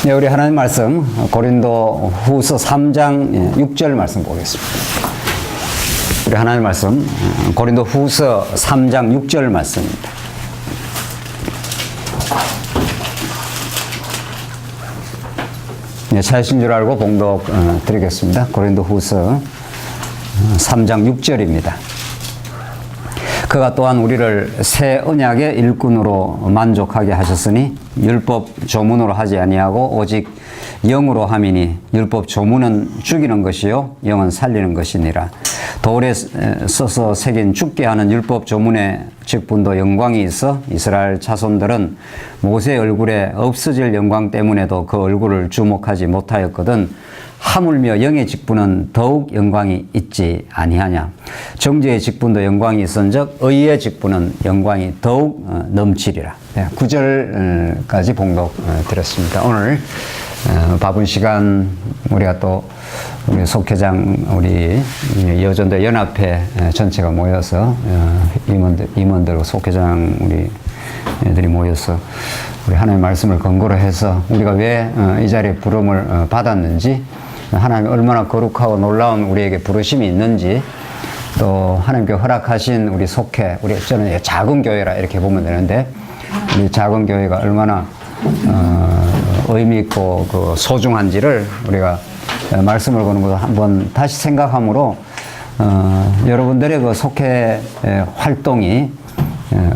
네, 우리 하나님 말씀 고린도 후서 3장 6절 말씀 보겠습니다. 우리 하나님 말씀 고린도 후서 3장 6절 말씀입니다. 네, 찾으신 줄 알고 봉독 드리겠습니다. 고린도 후서 3장 6절입니다. 그가 또한 우리를 새 언약의 일꾼으로 만족하게 하셨으니 율법 조문으로 하지 아니하고 오직 영으로 함이니 율법 조문은 죽이는 것이요 영은 살리는 것이니라. 돌에 써서 새긴 죽게 하는 율법 조문의 직분도 영광이 있어 이스라엘 자손들은 모세의 얼굴에 없어질 영광 때문에도 그 얼굴을 주목하지 못하였거든 하물며 영의 직분은 더욱 영광이 있지 아니하냐. 정죄의 직분도 영광이 있은즉 의의 직분은 영광이 더욱 넘치리라. 9절까지 봉독 드렸습니다. 오늘 바쁜 시간 우리가 또 우리 속회장 우리 여전도 연합회 전체가 모여서 임원들 속회장 우리 애들이 모여서 우리 하나님의 말씀을 근거로 해서 우리가 왜 이 자리에 부름을 받았는지, 하나님이 얼마나 거룩하고 놀라운 우리에게 부르심이 있는지, 또 하나님께 허락하신 우리 속회, 우리 저는 작은 교회라 이렇게 보면 되는데, 우리 작은 교회가 얼마나 의미 있고 그 소중한지를 우리가 말씀을 거는 것을 한번 다시 생각함으로 여러분들의 그 속회 활동이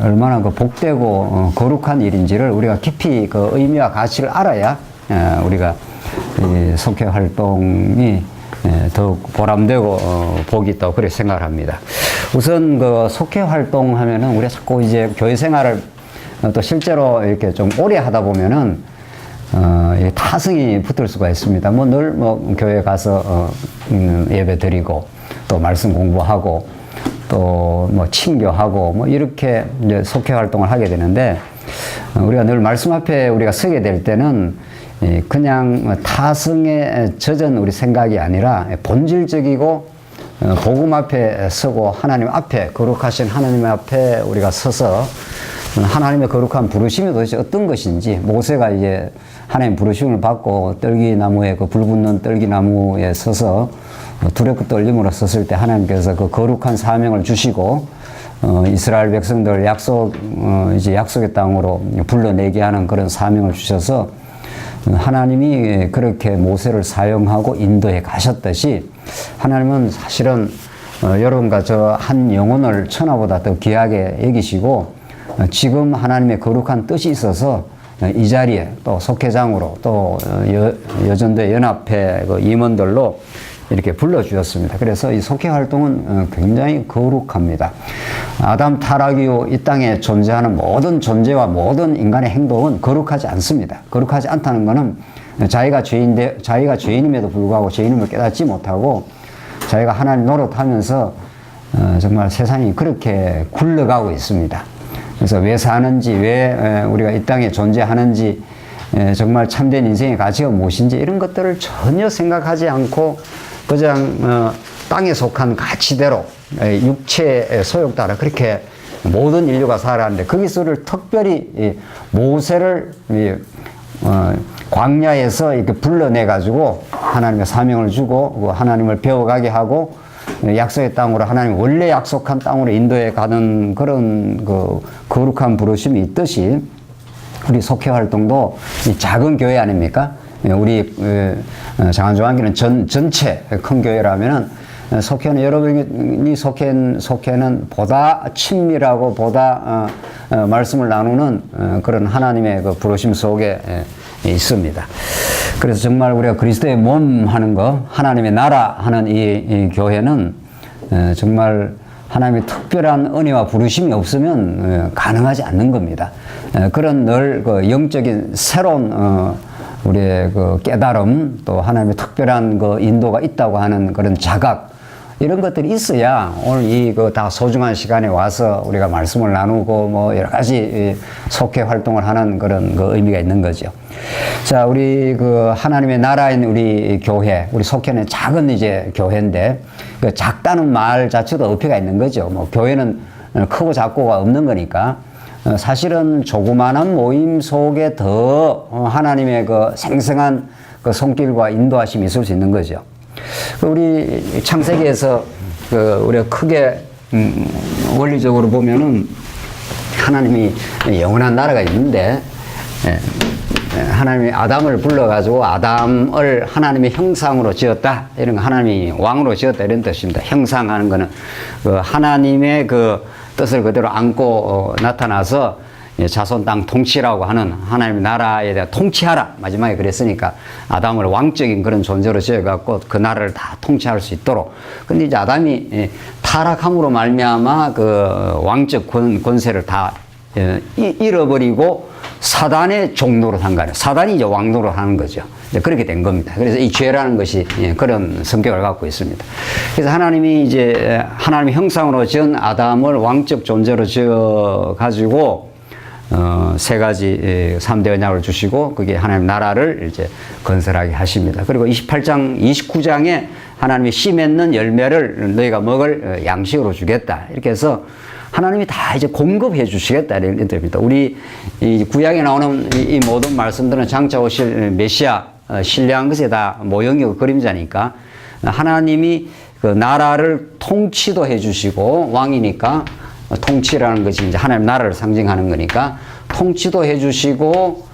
얼마나 그 복되고 거룩한 일인지를 우리가 깊이 그 의미와 가치를 알아야 우리가 이 속회 활동이 더욱 보람되고 복이 있다고 그렇게 생각을 합니다. 우선 그 속회 활동하면은 우리가 자꾸 이제 교회 생활을 또 실제로 이렇게 좀 오래 하다 보면은 타성이 붙을 수가 있습니다. 뭐 늘 뭐 교회 가서 예배 드리고 또 말씀 공부하고 또 뭐 친교하고 뭐 이렇게 이제 속회 활동을 하게 되는데, 우리가 늘 말씀 앞에 우리가 서게 될 때는 그냥 타성에 젖은 우리 생각이 아니라 본질적이고 복음 앞에 서고 하나님 앞에, 거룩하신 하나님 앞에 우리가 서서 하나님의 거룩한 부르심이 도대체 어떤 것인지, 모세가 이제 하나님 부르심을 받고 떨기나무에 그 불붙는 떨기나무에 서서 두렵고 떨림으로 섰을 때 하나님께서 그 거룩한 사명을 주시고 이스라엘 백성들 이제 약속의 땅으로 불러내게 하는 그런 사명을 주셔서 하나님이 그렇게 모세를 사용하고 인도해 가셨듯이, 하나님은 사실은 여러분과 저 한 영혼을 천하보다 더 귀하게 여기시고 지금 하나님의 거룩한 뜻이 있어서 이 자리에 또 속회장으로 또 여전대 연합회 그 임원들로 이렇게 불러주셨습니다. 그래서 이 속회 활동은 굉장히 거룩합니다. 아담 타락 이후 이 땅에 존재하는 모든 존재와 모든 인간의 행동은 거룩하지 않습니다. 거룩하지 않다는 것은 자기가 죄인임에도 불구하고 죄인임을 깨닫지 못하고 자기가 하나님 노릇하면서 정말 세상이 그렇게 굴러가고 있습니다. 그래서 왜 사는지, 왜 우리가 이 땅에 존재하는지, 정말 참된 인생의 가치가 무엇인지 이런 것들을 전혀 생각하지 않고 그냥 땅에 속한 가치대로 육체의 소욕 따라 그렇게 모든 인류가 살아가는데, 거기서를 특별히 모세를 광야에서 이렇게 불러내 가지고 하나님의 사명을 주고 하나님을 배워가게 하고 약속의 땅으로, 하나님 원래 약속한 땅으로 인도해 가는 그런 그 거룩한 부르심이 있듯이, 우리 속회 활동도 이 작은 교회 아닙니까? 우리 장안조한교는 전체 큰 교회라면은 속회는, 여러분이 속회는 보다 친밀하고 보다 말씀을 나누는 그런 하나님의 그 부르심 속에 있습니다. 그래서 정말 우리가 그리스도의 몸 하는 거, 하나님의 나라 하는 이 교회는 정말 하나님의 특별한 은혜와 부르심이 없으면 가능하지 않는 겁니다. 그런 늘 그 영적인 새로운 우리의 그 깨달음, 또 하나님의 특별한 그 인도가 있다고 하는 그런 자각, 이런 것들이 있어야 오늘 이 그 다 소중한 시간에 와서 우리가 말씀을 나누고 뭐 여러 가지 속회 활동을 하는 그런 그 의미가 있는 거죠. 자, 우리 그 하나님의 나라인 우리 교회, 우리 속회는 작은 이제 교회인데, 그 작다는 말 자체도 어폐가 있는 거죠. 뭐 교회는 크고 작고가 없는 거니까 사실은 조그마한 모임 속에 더 하나님의 그 생생한 그 손길과 인도하심이 있을 수 있는 거죠. 우리 창세기에서 우리가 크게 원리적으로 보면은 하나님이 영원한 나라가 있는데, 하나님이 아담을 불러가지고 아담을 하나님의 형상으로 지었다. 이런 거 하나님이 왕으로 지었다. 이런 뜻입니다. 형상하는 거는 그 하나님의 그 뜻을 그대로 안고 나타나서 자손 땅 통치라고 하는 하나님의 나라에 대해 통치하라. 마지막에 그랬으니까 아담을 왕적인 그런 존재로 지어갖고 그 나라를 다 통치할 수 있도록. 근데 이제 아담이 타락함으로 말미암아 그 왕적 권세를 다 잃어버리고 사단의 종노릇 한 거예요. 사단이 이제 왕노릇 하는 거죠. 이제 그렇게 된 겁니다. 그래서 이 죄라는 것이 그런 성격을 갖고 있습니다. 그래서 하나님이 이제 하나님의 형상으로 지은 아담을 왕적 존재로 지어 가지고 세 가지 3대 언약을 주시고 그게 하나님 나라를 이제 건설하게 하십니다. 그리고 28장, 29장에 하나님이 씨 맺는 열매를 너희가 먹을 양식으로 주겠다. 이렇게 해서 하나님이 다 이제 공급해 주시겠다. 이런 뜻입니다. 우리 이 구약에 나오는 이 모든 말씀들은 장차 오실 메시아, 신뢰한 것에 다 모형이고 그림자니까 하나님이 그 나라를 통치도 해 주시고 왕이니까 통치라는 것이 이제 하나님 나라를 상징하는 거니까 통치도 해 주시고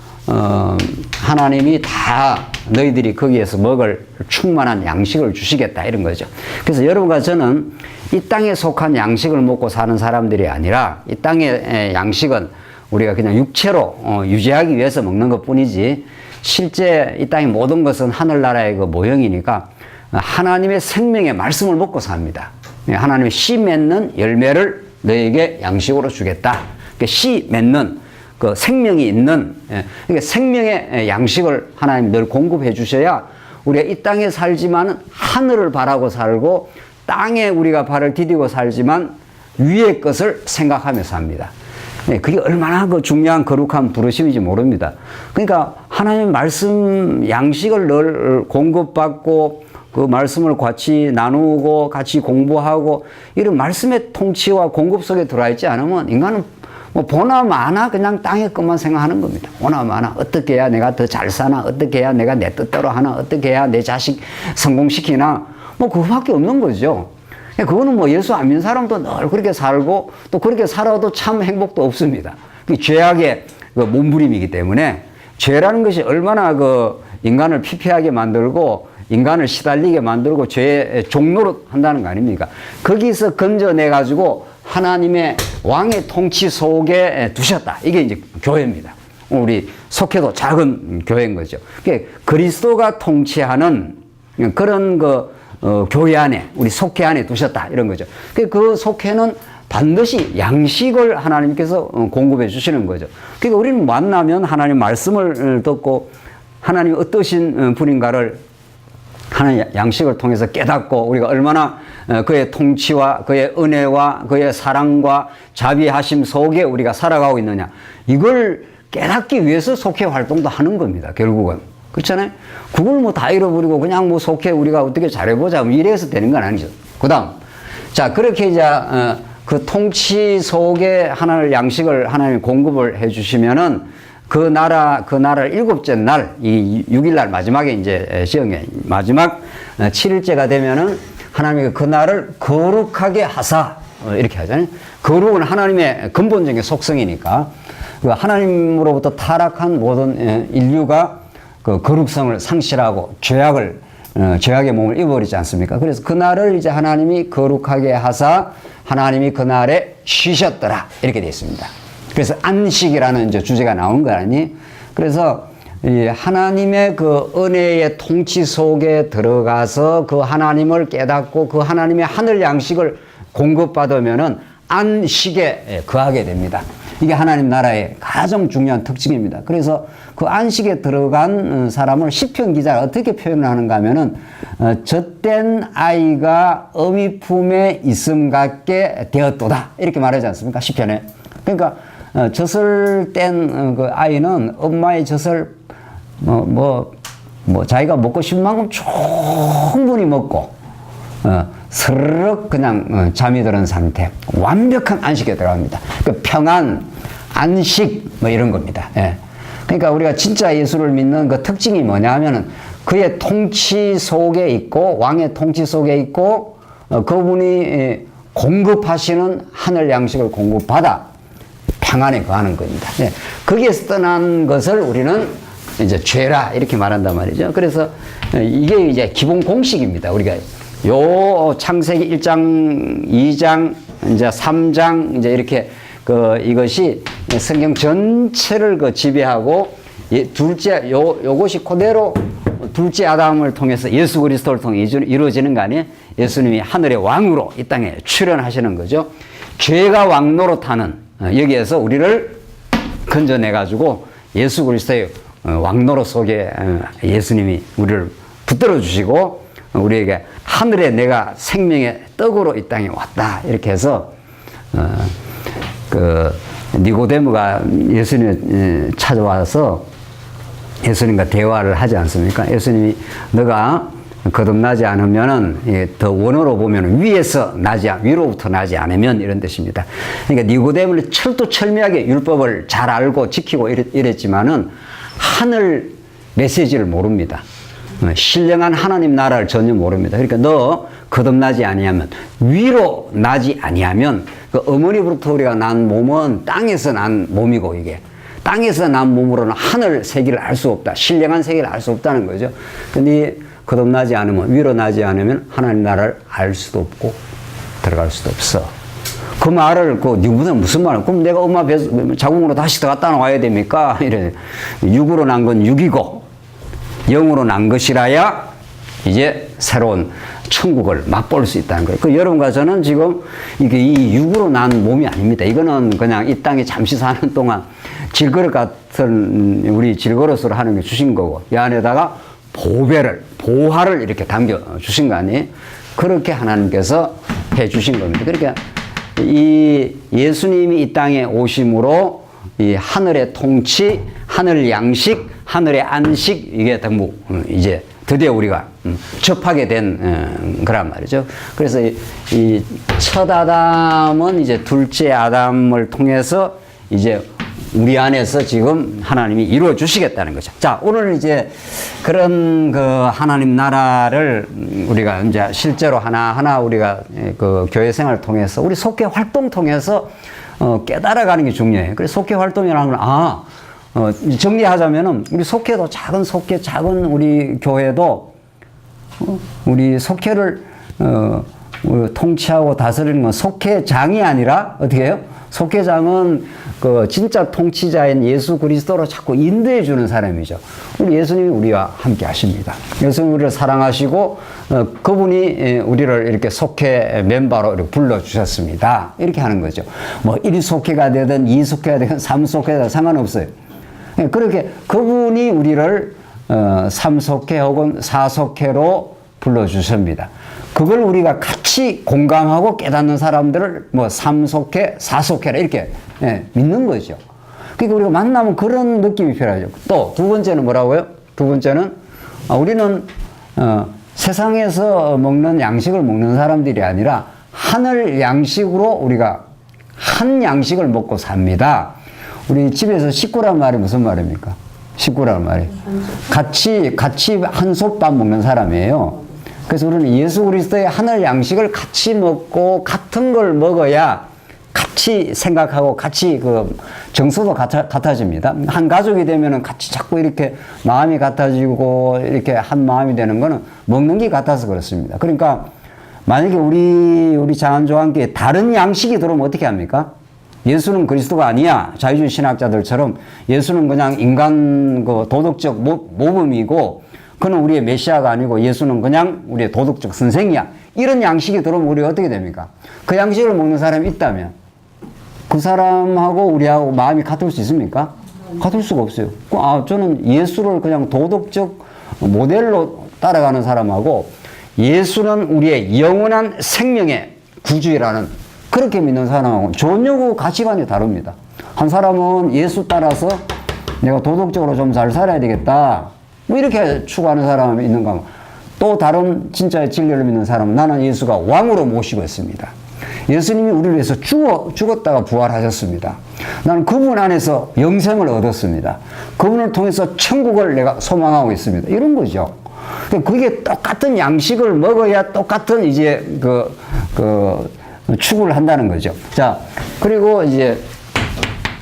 하나님이 다 너희들이 거기에서 먹을 충만한 양식을 주시겠다 이런 거죠. 그래서 여러분과 저는 이 땅에 속한 양식을 먹고 사는 사람들이 아니라 이 땅의 양식은 우리가 그냥 육체로 유지하기 위해서 먹는 것 뿐이지 실제 이 땅의 모든 것은 하늘나라의 그 모형이니까 하나님의 생명의 말씀을 먹고 삽니다. 하나님의 씨 맺는 열매를 너에게 양식으로 주겠다. 그러니까 씨 맺는 그 생명이 있는 그러니까 생명의 양식을 하나님 늘 공급해 주셔야 우리가 이 땅에 살지만 하늘을 바라고 살고 땅에 우리가 발을 디디고 살지만 위의 것을 생각하며 삽니다. 그게 얼마나 그 중요한 거룩한 부르심인지 모릅니다. 그러니까 하나님의 말씀 양식을 늘 공급받고 그 말씀을 같이 나누고 같이 공부하고 이런 말씀의 통치와 공급 속에 들어와 있지 않으면 인간은 뭐 보나 마나 그냥 땅의 것만 생각하는 겁니다. 보나 마나 어떻게 해야 내가 더 잘 사나, 어떻게 해야 내가 내 뜻대로 하나, 어떻게 해야 내 자식 성공시키나, 뭐 그거밖에 없는 거죠. 그거는 뭐 예수 안 믿는 사람도 늘 그렇게 살고 또 그렇게 살아도 참 행복도 없습니다. 그 죄악의 그 몸부림이기 때문에 죄라는 것이 얼마나 그 인간을 피폐하게 만들고 인간을 시달리게 만들고 죄의 종노릇 한다는 거 아닙니까? 거기서 건져내가지고 하나님의 왕의 통치 속에 두셨다. 이게 이제 교회입니다. 우리 속해도 작은 교회인 거죠. 그리스도가 통치하는 그런 교회 안에, 우리 속해 안에 두셨다. 이런 거죠. 그 속해는 반드시 양식을 하나님께서 공급해 주시는 거죠. 그러니까 우리는 만나면 하나님 말씀을 듣고 하나님 어떠신 분인가를 하나님 양식을 통해서 깨닫고 우리가 얼마나 그의 통치와 그의 은혜와 그의 사랑과 자비하심 속에 우리가 살아가고 있느냐. 이걸 깨닫기 위해서 속해 활동도 하는 겁니다. 결국은. 그렇잖아요? 그걸 뭐 다 잃어버리고 그냥 뭐 속해 우리가 어떻게 잘해보자. 이래서 되는 건 아니죠. 그 다음. 자, 그렇게 이제 그 통치 속에 하나님 양식을 하나님 공급을 해 주시면은 그 나라를 일곱째 날, 이 6일날 마지막에 이제 시험에 마지막 7일째가 되면은 하나님이 그 날을 거룩하게 하사, 이렇게 하잖아요. 거룩은 하나님의 근본적인 속성이니까 그 하나님으로부터 타락한 모든 인류가 그 거룩성을 상실하고 죄악의 몸을 입어버리지 않습니까? 그래서 그 날을 이제 하나님이 거룩하게 하사 하나님이 그 날에 쉬셨더라. 이렇게 되어 있습니다. 그래서 안식이라는 이제 주제가 나온 거 아니? 그래서 이 하나님의 그 은혜의 통치 속에 들어가서 그 하나님을 깨닫고 그 하나님의 하늘 양식을 공급받으면은 안식에 거하게 됩니다. 이게 하나님 나라의 가장 중요한 특징입니다. 그래서 그 안식에 들어간 사람을 시편 기자가 어떻게 표현하는가 하면은 젖된 아이가 어미 품에 있음 같게 되었도다. 이렇게 말하지 않습니까? 시편에. 그러니까 젖을 뗀 그 아이는 엄마의 젖을 자기가 먹고 싶은 만큼 충분히 먹고 스르륵 그냥 잠이 드는 상태, 완벽한 안식에 들어갑니다. 그 평안, 안식 뭐 이런 겁니다. 예. 그러니까 우리가 진짜 예수를 믿는 그 특징이 뭐냐 하면은 그의 통치 속에 있고 왕의 통치 속에 있고 그분이 공급하시는 하늘 양식을 공급받아 평안에 거하는 겁니다. 예. 거기에서 떠난 것을 우리는 이제 죄라 이렇게 말한단 말이죠. 그래서 이게 이제 기본 공식입니다. 우리가 요 창세기 1장, 2장, 이제 3장 이제 이렇게 이것이 성경 전체를 지배하고 요것이 그대로 둘째 아담을 통해서 예수 그리스도를 통해 이루어지는 거 아니에요? 예수님이 하늘의 왕으로 이 땅에 출현하시는 거죠. 죄가 왕노릇하는 여기에서 우리를 건져내 가지고 예수 그리스도의 왕노릇 속에 예수님이 우리를 붙들어 주시고 우리에게 하늘에 내가 생명의 떡으로 이 땅에 왔다 이렇게 해서 니고데모가 예수님을 찾아와서 예수님과 대화를 하지 않습니까? 예수님이 너가 거듭나지 않으면은 더 원어로 보면 위로부터 나지 않으면 이런 뜻입니다. 그러니까 니고데모는 철두철미하게 율법을 잘 알고 지키고 이랬지만은 하늘 메시지를 모릅니다. 신령한 하나님 나라를 전혀 모릅니다. 그러니까 너 거듭나지 아니하면 위로 나지 아니하면 그 어머니부터 우리가 난 몸은 땅에서 난 몸이고 이게 땅에서 난 몸으로는 하늘 세계를 알 수 없다. 신령한 세계를 알 수 없다는 거죠. 근데 거듭나지 않으면 위로 나지 않으면 하나님 나라를 알 수도 없고 들어갈 수도 없어. 그 말을 니고데모 무슨 말을? 그럼 내가 엄마 자궁으로 다시 들어갔다 나와야 됩니까? 이래. 육으로 난 건 육이고 영으로 난 것이라야 이제 새로운 천국을 맛볼 수 있다는 거예요. 여러분과 저는 지금 이게 이 육으로 난 몸이 아닙니다. 이거는 그냥 이 땅에 잠시 사는 동안 질그릇 같은 우리 질그릇으로 하는 게 주신 거고 이 안에다가 보화를 이렇게 담겨 주신 거 아니에요? 그렇게 하나님께서 해 주신 겁니다. 그러니까 이 예수님이 이 땅에 오심으로 이 하늘의 통치, 하늘 양식, 하늘의 안식 이게 전부 이제 드디어 우리가 접하게 된 거란 말이죠. 그래서 이 첫 아담은 이제 둘째 아담을 통해서 이제 우리 안에서 지금 하나님이 이루어 주시겠다는 거죠. 자, 오늘 이제 그런 하나님 나라를 우리가 이제 실제로 하나하나 우리가 교회 생활을 통해서 우리 속회 활동 통해서 깨달아가는 게 중요해요. 그래서 속회 활동이라는 건 정리하자면은 우리 속회도 작은 속회, 작은 우리 교회도 우리 속회를 통치하고 다스리는 건 속회장이 아니라 어떻게 해요? 속회장은 진짜 통치자인 예수 그리스도로 자꾸 인도해 주는 사람이죠. 우리 예수님이 우리와 함께 하십니다. 예수님이 우리를 사랑하시고 그분이 우리를 이렇게 속회 멤버로 이렇게 불러주셨습니다. 이렇게 하는 거죠. 뭐 1속회가 되든 2속회가 되든 3속회가 되든 상관없어요. 그렇게 그분이 우리를 3속회 혹은 4속회로 불러주십니다. 그걸 우리가 같이 공감하고 깨닫는 사람들을 뭐 3속회, 4속회라 이렇게 믿는 거죠. 그러니까 우리가 만나면 그런 느낌이 필요하죠. 또 두 번째는 뭐라고요? 두 번째는 우리는 세상에서 먹는 양식을 먹는 사람들이 아니라 하늘 양식으로 우리가 한 양식을 먹고 삽니다. 우리 집에서 식구란 말이 무슨 말입니까? 식구란 말이 같이 한 솥밥 먹는 사람이에요. 그래서 우리는 예수 그리스도의 하늘 양식을 같이 먹고 같은 걸 먹어야 같이 생각하고 같이 정서도 같아집니다. 한 가족이 되면은 같이 자꾸 이렇게 마음이 같아지고 이렇게 한 마음이 되는 거는 먹는 게 같아서 그렇습니다. 그러니까 만약에 우리 장안조와 함께 다른 양식이 들어오면 어떻게 합니까? 예수는 그리스도가 아니야. 자유주의 신학자들처럼 예수는 그냥 인간 도덕적 모범이고 그는 우리의 메시아가 아니고 예수는 그냥 우리의 도덕적 선생이야. 이런 양식이 들어오면 우리가 어떻게 됩니까? 그 양식을 먹는 사람이 있다면 그 사람하고 우리하고 마음이 같을 수 있습니까? 같을 수가 없어요. 저는 예수를 그냥 도덕적 모델로 따라가는 사람하고 예수는 우리의 영원한 생명의 구주이라는 그렇게 믿는 사람하고 전혀 가치관이 다릅니다. 한 사람은 예수 따라서 내가 도덕적으로 좀 잘 살아야 되겠다. 뭐 이렇게 추구하는 사람이 있는가 하면 또 다른 진짜의 진리를 믿는 사람은 나는 예수가 왕으로 모시고 있습니다. 예수님이 우리를 위해서 죽었다가 부활하셨습니다. 나는 그분 안에서 영생을 얻었습니다. 그분을 통해서 천국을 내가 소망하고 있습니다. 이런 거죠. 그게 똑같은 양식을 먹어야 똑같은 이제 추구를 한다는 거죠. 자, 그리고 이제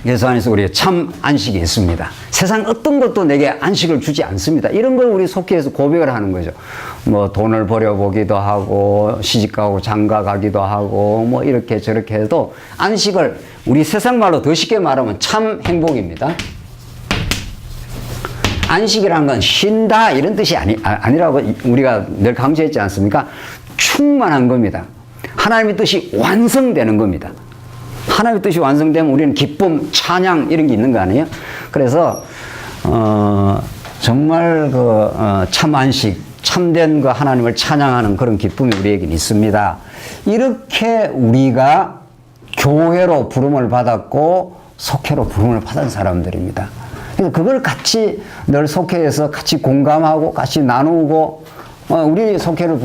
예수 안에서 우리의 참 안식이 있습니다. 세상 어떤 것도 내게 안식을 주지 않습니다. 이런 걸 우리 속해서 고백을 하는 거죠. 뭐 돈을 버려보기도 하고 시집가고 장가가기도 하고 뭐 이렇게 저렇게 해도 안식을 우리 세상 말로 더 쉽게 말하면 참 행복입니다. 안식이라는 건 쉰다 이런 뜻이 아니라고 우리가 늘 강조했지 않습니까? 충만한 겁니다. 하나님의 뜻이 완성되는 겁니다. 하나님의 뜻이 완성되면 우리는 기쁨, 찬양 이런 게 있는 거 아니에요? 그래서 정말 참 안식, 참된 그 하나님을 찬양하는 그런 기쁨이 우리에게는 있습니다. 이렇게 우리가 교회로 부름을 받았고 속회로 부름을 받은 사람들입니다. 그래서 그걸 같이 늘 속회에서 같이 공감하고 같이 나누고 우리 속회원으로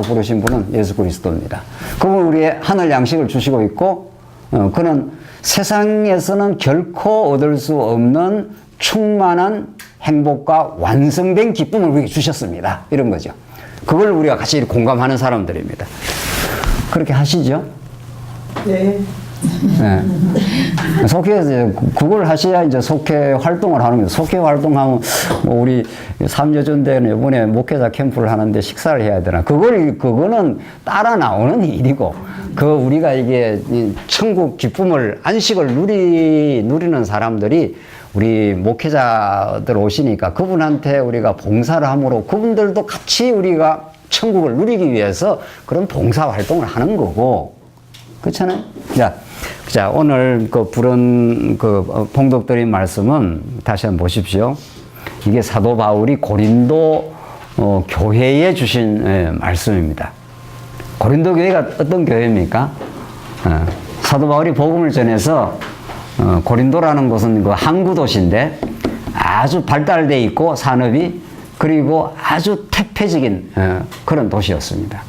부르신 분은 예수 그리스도입니다. 그분 우리의 하늘 양식을 주시고 있고 그는 세상에서는 결코 얻을 수 없는 충만한 행복과 완성된 기쁨을 우리에게 주셨습니다. 이런 거죠. 그걸 우리가 같이 공감하는 사람들입니다. 그렇게 하시죠? 네. 네. 속회에서 그걸 하셔야 이제 속회 활동을 하는 거예요. 속회 활동하면 뭐 우리 3여전 때는 이번에 목회자 캠프를 하는데 식사를 해야 되나. 그거는 따라 나오는 일이고, 우리가 이게 천국 기쁨을, 안식을 누리는 사람들이 우리 목회자들 오시니까 그분한테 우리가 봉사를 함으로 그분들도 같이 우리가 천국을 누리기 위해서 그런 봉사 활동을 하는 거고, 그렇잖아요? 자, 오늘 부른 봉독드린 말씀은 다시 한번 보십시오. 이게 사도 바울이 고린도 교회에 주신 말씀입니다. 고린도 교회가 어떤 교회입니까? 사도 바울이 복음을 전해서 고린도라는 곳은 그 항구 도시인데 아주 발달되어 있고 산업이, 그리고 아주 태폐적인 그런 도시였습니다.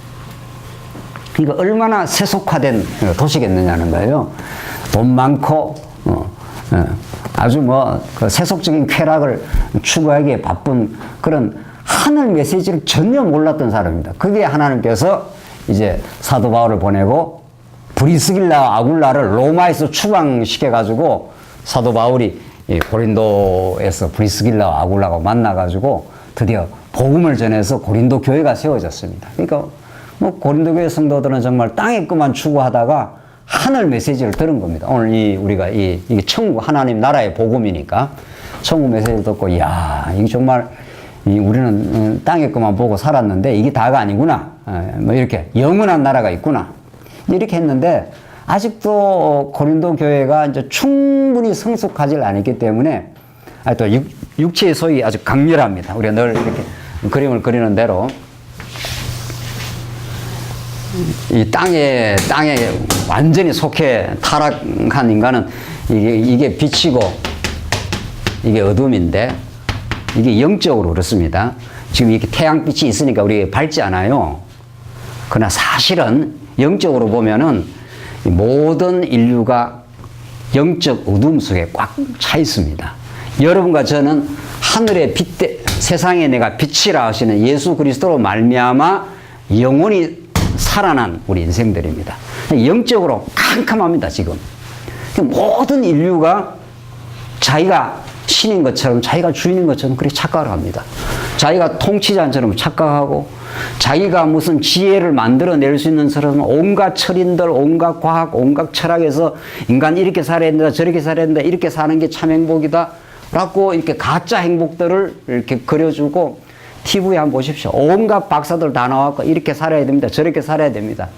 그러니까 얼마나 세속화된 도시겠느냐는 거예요. 돈 많고 아주 그 세속적인 쾌락을 추구하기에 바쁜 그런 하늘 메시지를 전혀 몰랐던 사람입니다. 그게 하나님께서 이제 사도 바울을 보내고 브리스길라 아굴라를 로마에서 추방시켜가지고 사도 바울이 고린도에서 브리스길라 아굴라가 만나가지고 드디어 복음을 전해서 고린도 교회가 세워졌습니다. 그러니까 뭐 고린도 교회 성도들은 정말 땅의 것만 추구하다가 하늘 메시지를 들은 겁니다. 오늘 우리가 이게 천국 하나님 나라의 복음이니까 천국 메시지를 듣고, 이야, 이게 정말 우리는 땅의 것만 보고 살았는데 이게 다가 아니구나. 뭐 이렇게 영원한 나라가 있구나. 이렇게 했는데 아직도 고린도 교회가 이제 충분히 성숙하지 않았기 때문에 또 육체의 소위 아주 강렬합니다. 우리가 늘 이렇게 그림을 그리는 대로 이 땅에 완전히 속해 타락한 인간은 이게 빛이고 이게 어둠인데 이게 영적으로 그렇습니다. 지금 이렇게 태양빛이 있으니까 우리 밝지 않아요. 그러나 사실은 영적으로 보면은 모든 인류가 영적 어둠 속에 꽉 차 있습니다. 여러분과 저는 하늘의 빛, 세상에 내가 빛이라 하시는 예수 그리스도로 말미암아 영원히 살아난 우리 인생들입니다. 영적으로 캄캄합니다, 지금. 모든 인류가 자기가 신인 것처럼, 자기가 주인인 것처럼 그렇게 착각을 합니다. 자기가 통치자처럼 착각하고, 자기가 무슨 지혜를 만들어낼 수 있는 사람은 온갖 철인들, 온갖 과학, 온갖 철학에서 인간 이렇게 살아야 된다, 저렇게 살아야 된다, 이렇게 사는 게 참 행복이다 라고 이렇게 가짜 행복들을 이렇게 그려주고, TV에 한번 보십시오. 온갖 박사들 다 나와서 이렇게 살아야 됩니다. 저렇게 살아야 됩니다.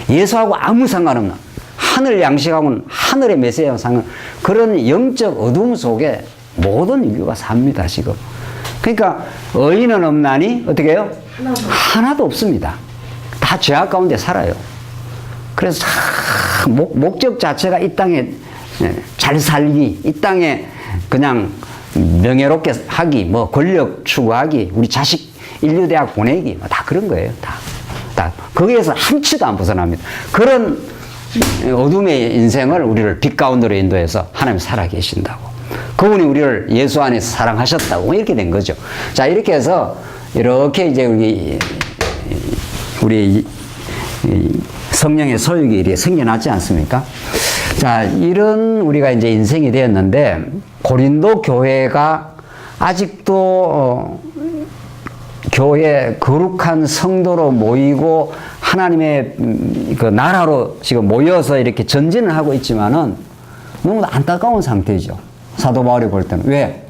예수하고 아무 상관없는, 하늘 양식하고는 하늘의 메시지하고 상관, 그런 영적 어둠 속에 모든 인류가 삽니다, 지금. 그러니까 의인은 없나니 어떻게 해요? 하나도 없습니다. 다 죄악 가운데 살아요. 그래서 목적 자체가 이 땅에 잘 살기, 이 땅에 그냥 명예롭게 하기, 뭐 권력 추구하기, 우리 자식 인류대학 보내기, 다 그런 거예요. 다 다 거기에서 한치도 안 벗어납니다. 그런 어둠의 인생을 우리를 빛 가운데로 인도해서 하나님 살아계신다고. 그분이 우리를 예수 안에서 사랑하셨다고. 이렇게 된 거죠. 자, 이렇게 해서 이렇게 이제 우리 성령의 소유기 이렇게 생겨났지 않습니까? 자, 이런 우리가 이제 인생이 되었는데, 고린도 교회가 아직도 교회 거룩한 성도로 모이고 하나님의 그 나라로 지금 모여서 이렇게 전진을 하고 있지만은 너무 안타까운 상태죠. 사도 바울이 볼 때는. 왜?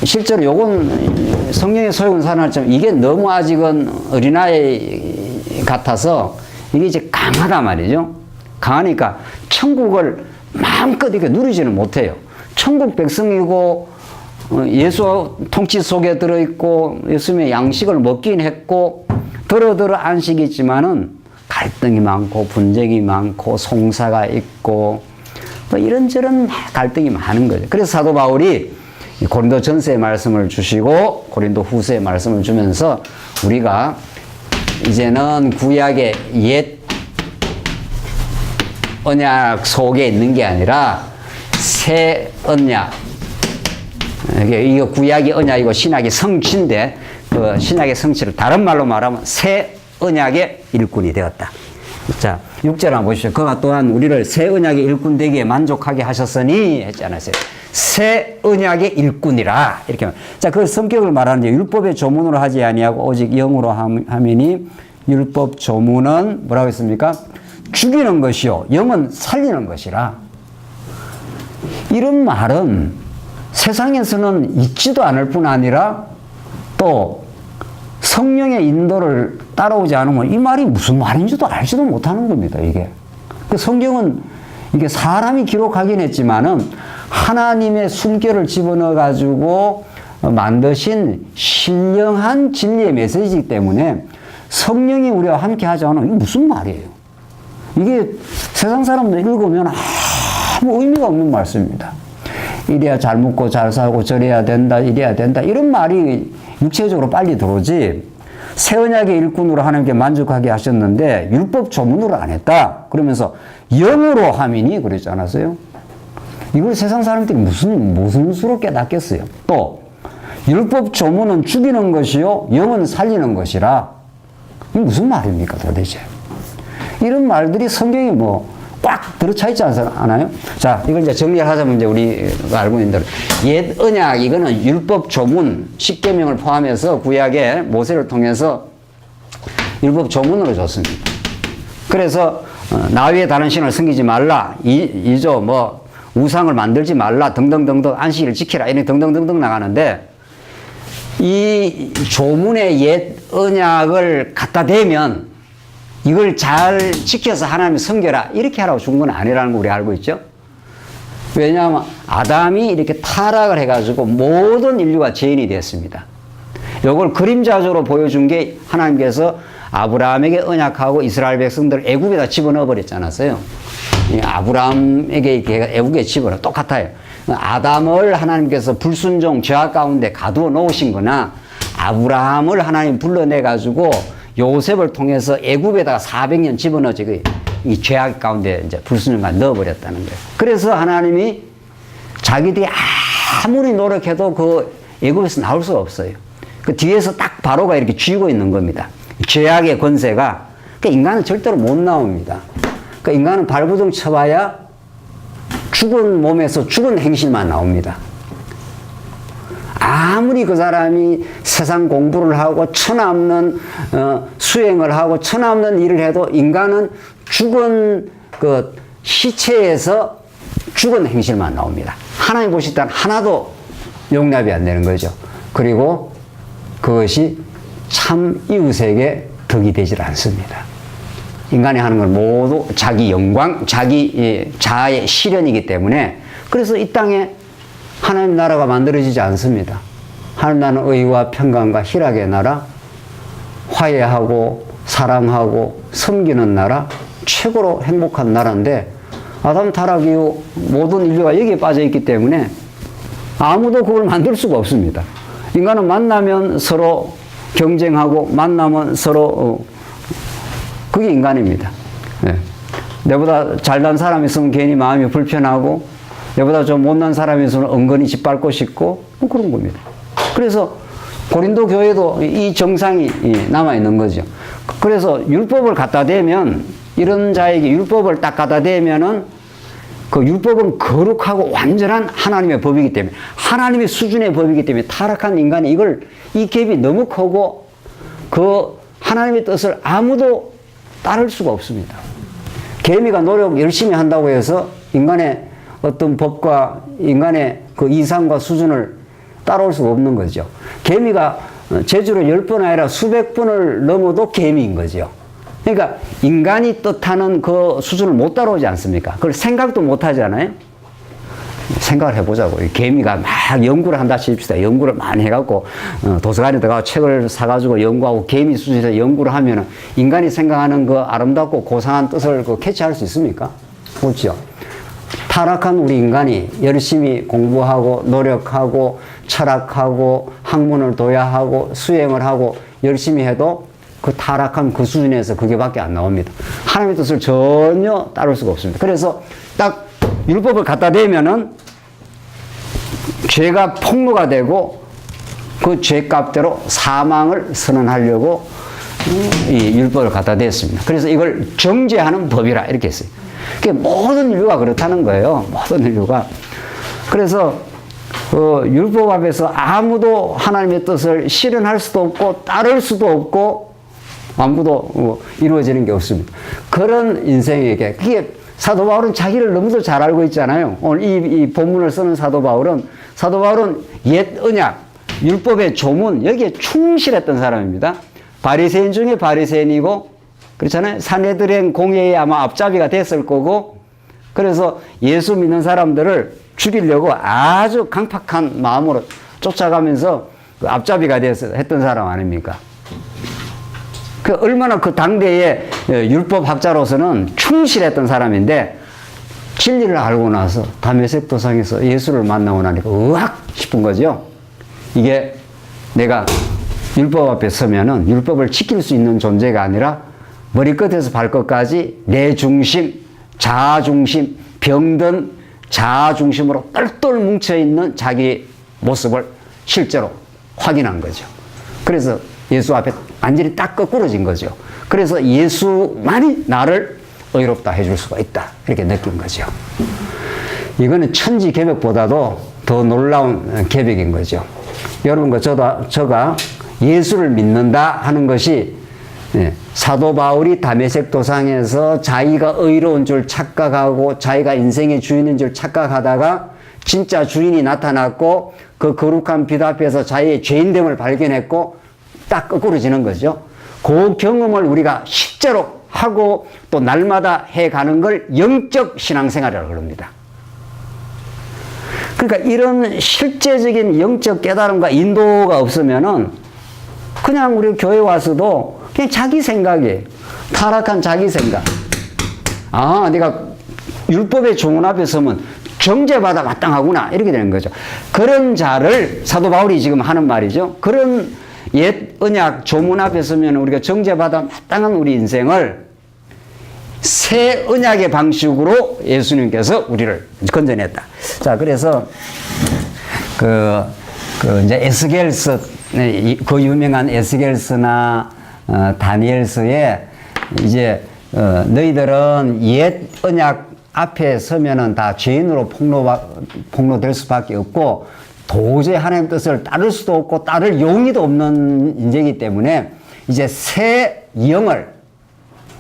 실제로 요건 성령의 소유는 사나처럼 이게 너무 아직은 어린아이 같아서 이게 이제 강하단 말이죠. 강하니까 천국을 마음껏 이렇게 누리지는 못해요. 천국 백성이고 예수 통치 속에 들어있고 예수님의 양식을 먹긴 했고 더러더러 안식이 있지만은 갈등이 많고 분쟁이 많고 송사가 있고 뭐 이런저런 갈등이 많은 거죠. 그래서 사도 바울이 고린도 전서의 말씀을 주시고 고린도 후서의 말씀을 주면서 우리가 이제는 구약의 옛 언약 속에 있는 게 아니라 새 언약, 이거 구약이 언약이고 신약이 성취인데 그 신약의 성취를 다른 말로 말하면 새 언약의 일꾼이 되었다. 자, 6절 한번 보십시오. 그가 또한 우리를 새 언약의 일꾼 되기에 만족하게 하셨으니 했지 않았어요. 새 언약의 일꾼이라 이렇게. 자, 그 성격을 말하는데 율법의 조문으로 하지 아니하고 오직 영으로 하미니 율법 조문은 뭐라고 했습니까? 죽이는 것이요 영은 살리는 것이라. 이런 말은 세상에서는 있지도 않을 뿐 아니라 또 성령의 인도를 따라오지 않으면 이 말이 무슨 말인지도 알지도 못하는 겁니다. 이게 그 성경은 이게 사람이 기록하긴 했지만은 하나님의 숨결을 집어넣어 가지고 만드신 신령한 진리의 메시지이기 때문에 성령이 우리와 함께 하지 않으면 이게 무슨 말이에요? 이게 세상 사람들 읽으면 아무 의미가 없는 말씀입니다. 이래야 잘 먹고 잘 살고 저래야 된다, 이래야 된다 이런 말이 육체적으로 빨리 들어오지. 새 언약의 일꾼으로 하나님께 만족하게 하셨는데 율법 조문으로 안 했다. 그러면서 영으로 함이니 그랬지 않았어요? 이걸 세상 사람들이 무슨 수로 깨닫겠어요? 또 율법 조문은 죽이는 것이요 영은 살리는 것이라. 이게 무슨 말입니까 도대체? 이런 말들이 성경이 뭐 꽉 들어차 있지 않아요? 자, 이걸 이제 정리를 하자면 이제 우리가 알고 있는 대로 옛 언약, 이거는 율법 조문, 십계명을 포함해서 구약의 모세를 통해서 율법 조문으로 줬습니다. 그래서 나 위에 다른 신을 섬기지 말라, 이조 뭐 우상을 만들지 말라 등등등등 안식일을 지키라 이런 등등등등 나가는데 이 조문의 옛 언약을 갖다 대면 이걸 잘 지켜서 하나님을 섬겨라 이렇게 하라고 준 건 아니라는 거 우리 알고 있죠. 왜냐하면 아담이 이렇게 타락을 해가지고 모든 인류가 죄인이 됐습니다. 이걸 그림자적으로 보여준 게 하나님께서 아브라함에게 언약하고 이스라엘 백성들을 애굽에다 집어넣어 버렸지 않았어요. 아브라함에게 애굽에 집어넣어 똑같아요. 아담을 하나님께서 불순종 죄악 가운데 가두어 놓으신 거나 아브라함을 하나님 불러내가지고 요셉을 통해서 애굽에다가 400년 집어넣어서 이 죄악 가운데 이제 불순종까지 넣어버렸다는 거예요. 그래서 하나님이 자기들이 아무리 노력해도 그 애굽에서 나올 수가 없어요. 그 뒤에서 딱 바로가 이렇게 쥐고 있는 겁니다. 죄악의 권세가. 그러니까 인간은 절대로 못 나옵니다. 그러니까 인간은 발부둥 쳐봐야 죽은 몸에서 죽은 행실만 나옵니다. 아무리 그 사람이 세상 공부를 하고 천하없는 수행을 하고 천하없는 일을 해도 인간은 죽은 그 시체에서 죽은 행실만 나옵니다. 하나님 보실 때는 하나도 용납이 안 되는 거죠. 그리고 그것이 참 이웃에게 덕이 되질 않습니다. 인간이 하는 건 모두 자기 영광, 자기 자아의 실현이기 때문에 그래서 이 땅에 하나님 나라가 만들어지지 않습니다. 하나님 나라는 의와 평강과 희락의 나라, 화해하고 사랑하고 섬기는 나라, 최고로 행복한 나라인데 아담 타락 이후 모든 인류가 여기에 빠져 있기 때문에 아무도 그걸 만들 수가 없습니다. 인간은 만나면 서로 경쟁하고 만나면 서로 그게 인간입니다. 예. 내보다 잘난 사람이 있으면 괜히 마음이 불편하고, 내보다 좀 못난 사람이 있으면 은근히 짓밟고 싶고, 뭐 그런 겁니다. 그래서 고린도 교회도 이 정상이 남아있는 거죠. 그래서 율법을 갖다 대면, 이런 자에게 율법을 딱 갖다 대면은 그 율법은 거룩하고 완전한 하나님의 법이기 때문에, 하나님의 수준의 법이기 때문에 타락한 인간이 이 갭이 너무 크고 그 하나님의 뜻을 아무도 따를 수가 없습니다. 개미가 노력 열심히 한다고 해서 인간의 어떤 법과 인간의 그 이상과 수준을 따라올 수가 없는 거죠. 개미가 제주로 10번 아니라 수백 번을 넘어도 개미인 거죠. 그러니까 인간이 뜻하는 그 수준을 못 따라오지 않습니까? 그걸 생각도 못 하잖아요. 생각을 해보자고. 개미가 막 연구를 한다 칩시다. 연구를 많이 해갖고 도서관에 들어가서 책을 사가지고 연구하고 개미 수준에서 연구를 하면은 인간이 생각하는 그 아름답고 고상한 뜻을 그 캐치할 수 있습니까? 그렇죠. 타락한 우리 인간이 열심히 공부하고 노력하고 철학하고 학문을 둬야하고 수행을 하고 열심히 해도 그 타락한 그 수준에서 그게밖에 안 나옵니다. 하나님의 뜻을 전혀 따를 수가 없습니다. 그래서 딱 율법을 갖다 대면은 죄가 폭로가 되고 그 죄값대로 사망을 선언하려고 이 율법을 갖다 댔습니다. 그래서 이걸 정죄하는 법이라 이렇게 했어요. 모든 인류가 그렇다는 거예요. 모든 인류가. 그래서 율법 앞에서 아무도 하나님의 뜻을 실현할 수도 없고 따를 수도 없고 아무도 이루어지는 게 없습니다. 그런 인생에게 그게 사도 바울은 자기를 너무도 잘 알고 있잖아요. 오늘 이 본문을 쓰는 사도 바울은 옛 언약, 율법의 조문 여기에 충실했던 사람입니다. 바리새인 중에 바리새인이고 그렇잖아요. 산헤드린 공회에 아마 앞잡이가 됐을 거고 그래서 예수 믿는 사람들을 죽이려고 아주 강팍한 마음으로 쫓아가면서 그 앞잡이가 했던 사람 아닙니까? 얼마나 그 당대의 율법학자로서는 충실했던 사람인데 진리를 알고 나서 다메섹 도상에서 예수를 만나고 나니까 으악 싶은 거죠. 이게 내가 율법 앞에 서면은 율법을 지킬 수 있는 존재가 아니라 머리끝에서 발끝까지 내 중심, 자아 중심, 병든 자아 중심으로 똘똘 뭉쳐있는 자기 모습을 실제로 확인한 거죠. 그래서 예수 앞에 완전히 딱 거꾸러진 거죠. 그래서 예수만이 나를 의롭다 해줄 수가 있다. 이렇게 느낀 거죠. 이거는 천지 계백보다도 더 놀라운 계백인 거죠. 여러분과 저가 예수를 믿는다 하는 것이 사도 바울이 다메섹 도상에서 자기가 의로운 줄 착각하고 자기가 인생의 주인인 줄 착각하다가 진짜 주인이 나타났고 그 거룩한 빛 앞에서 자기의 죄인됨을 발견했고 딱 거꾸로지는 거죠. 그 경험을 우리가 실제로 하고 또 날마다 해가는 걸 영적 신앙생활이라고 그럽니다. 그러니까 이런 실제적인 영적 깨달음과 인도가 없으면은 그냥 우리 교회 와서도 그냥 자기 생각이에요. 타락한 자기 생각. 아, 내가 율법의 조문 앞에 서면 정죄받아 마땅하구나. 이렇게 되는 거죠. 그런 자를 사도 바울이 지금 하는 말이죠. 그런 옛 언약 조문 앞에 서면 우리가 정죄받아 마땅한 우리 인생을 새 언약의 방식으로 예수님께서 우리를 건져냈다. 자, 그래서 이제 에스겔서, 그 유명한 에스겔서나 다니엘서에 이제 너희들은 옛 언약 앞에 서면은 다 죄인으로 폭로될 수밖에 없고 도저히 하나님 뜻을 따를 수도 없고 따를 용의도 없는 인재이기 때문에 이제 새 영을